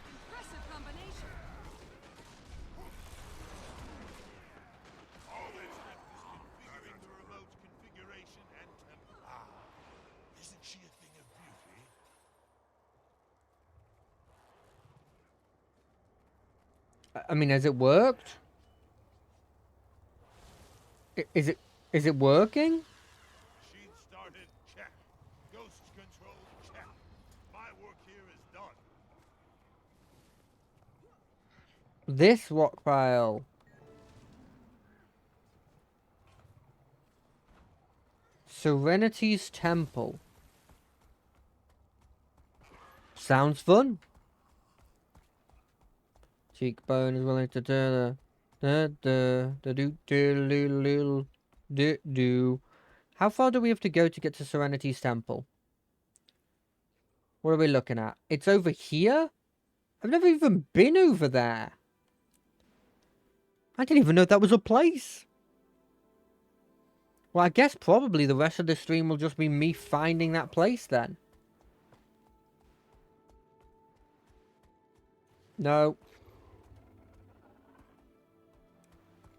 Impressive combination. All that's left is configuring the remote configuration and temple. Ah, isn't she a thing of beauty? I mean, has it worked? Is it working? Machine started, check. Ghost control, check. My work here is done. This rock pile. Serenity's Temple. Sounds fun. Cheekbone is willing to do. How far do we have to go to get to Serenity's Temple? What are we looking at? It's over here? I've never even been over there. I didn't even know that was a place. Well, I guess probably the rest of the stream will just be me finding that place then. No.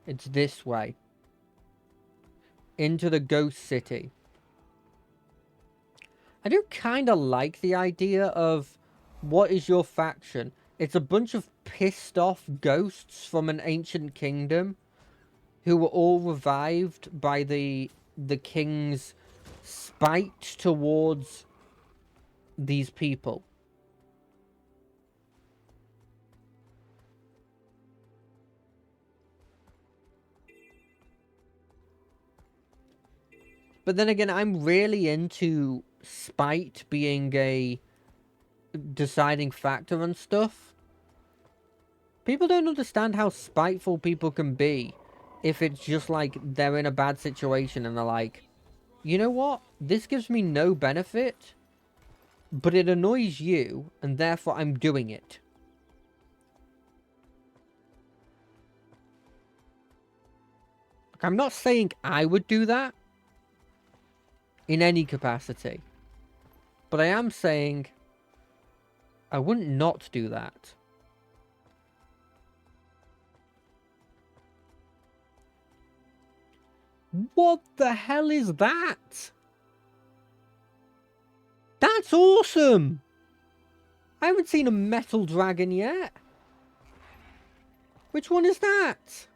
It's this way. Into the ghost city. I do kind of like the idea of what is your faction? It's a bunch of pissed off ghosts from an ancient kingdom who were all revived by the king's spite towards these people. But then again, I'm really into spite being a deciding factor and stuff. People don't understand how spiteful people can be if it's just like they're in a bad situation and they're like, you know what? This gives me no benefit, but it annoys you, and therefore I'm doing it. I'm not saying I would do that in any capacity, but I am saying I wouldn't not do that. What the hell is that? That's awesome! I haven't seen a metal dragon yet. Which one is that?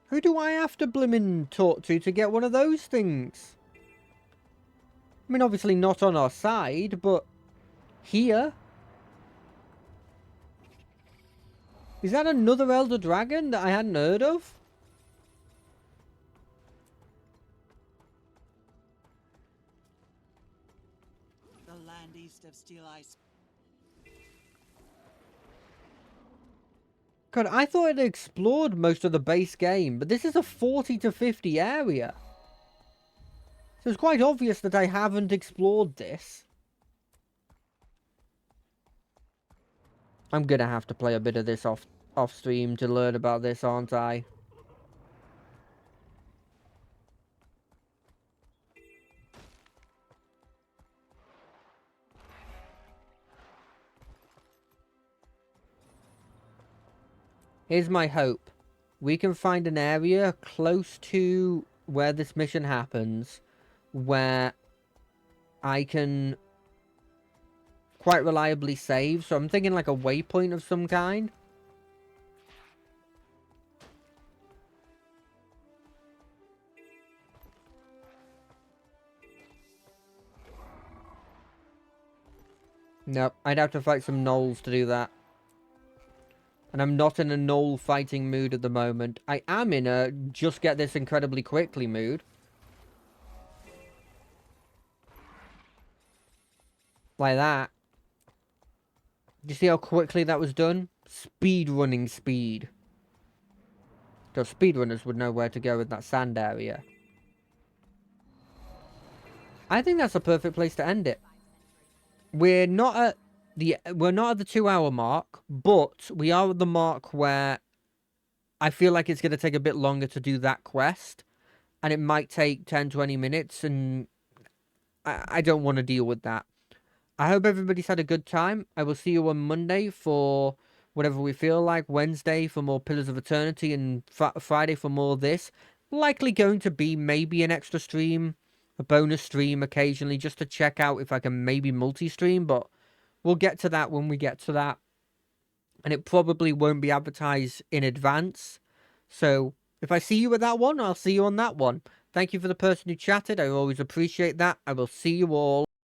Who do I have to blimmin' talk to get one of those things? I mean, obviously not on our side, but here. Is that another Elder Dragon that I hadn't heard of? The land east of Steel Ice. God, I thought it explored most of the base game, but this is a 40 to 50 area. So it's quite obvious that I haven't explored this. I'm gonna have to play a bit of this off stream to learn about this, aren't I? Here's my hope. We can find an area close to where this mission happens where I can quite reliably save. So I'm thinking like a waypoint of some kind. Nope, I'd have to fight some gnolls to do that. And I'm not in a gnoll fighting mood at the moment. I am in a just get this incredibly quickly mood. Like that. Do you see how quickly that was done? Speed running speed. So speedrunners would know where to go in that sand area. I think that's a perfect place to end it. We're not at the 2-hour mark, but we are at the mark where I feel like it's going to take a bit longer to do that quest, and it might take 10-20 minutes, and I don't want to deal with that. I hope everybody's had a good time. I will see you on Monday for whatever we feel like, Wednesday for more Pillars of Eternity, and Friday for more of this. Likely going to be maybe an extra stream, a bonus stream occasionally, just to check out if I can maybe multi-stream, but we'll get to that when we get to that. And it probably won't be advertised in advance. So if I see you at that one, I'll see you on that one. Thank you for the person who chatted. I always appreciate that. I will see you all.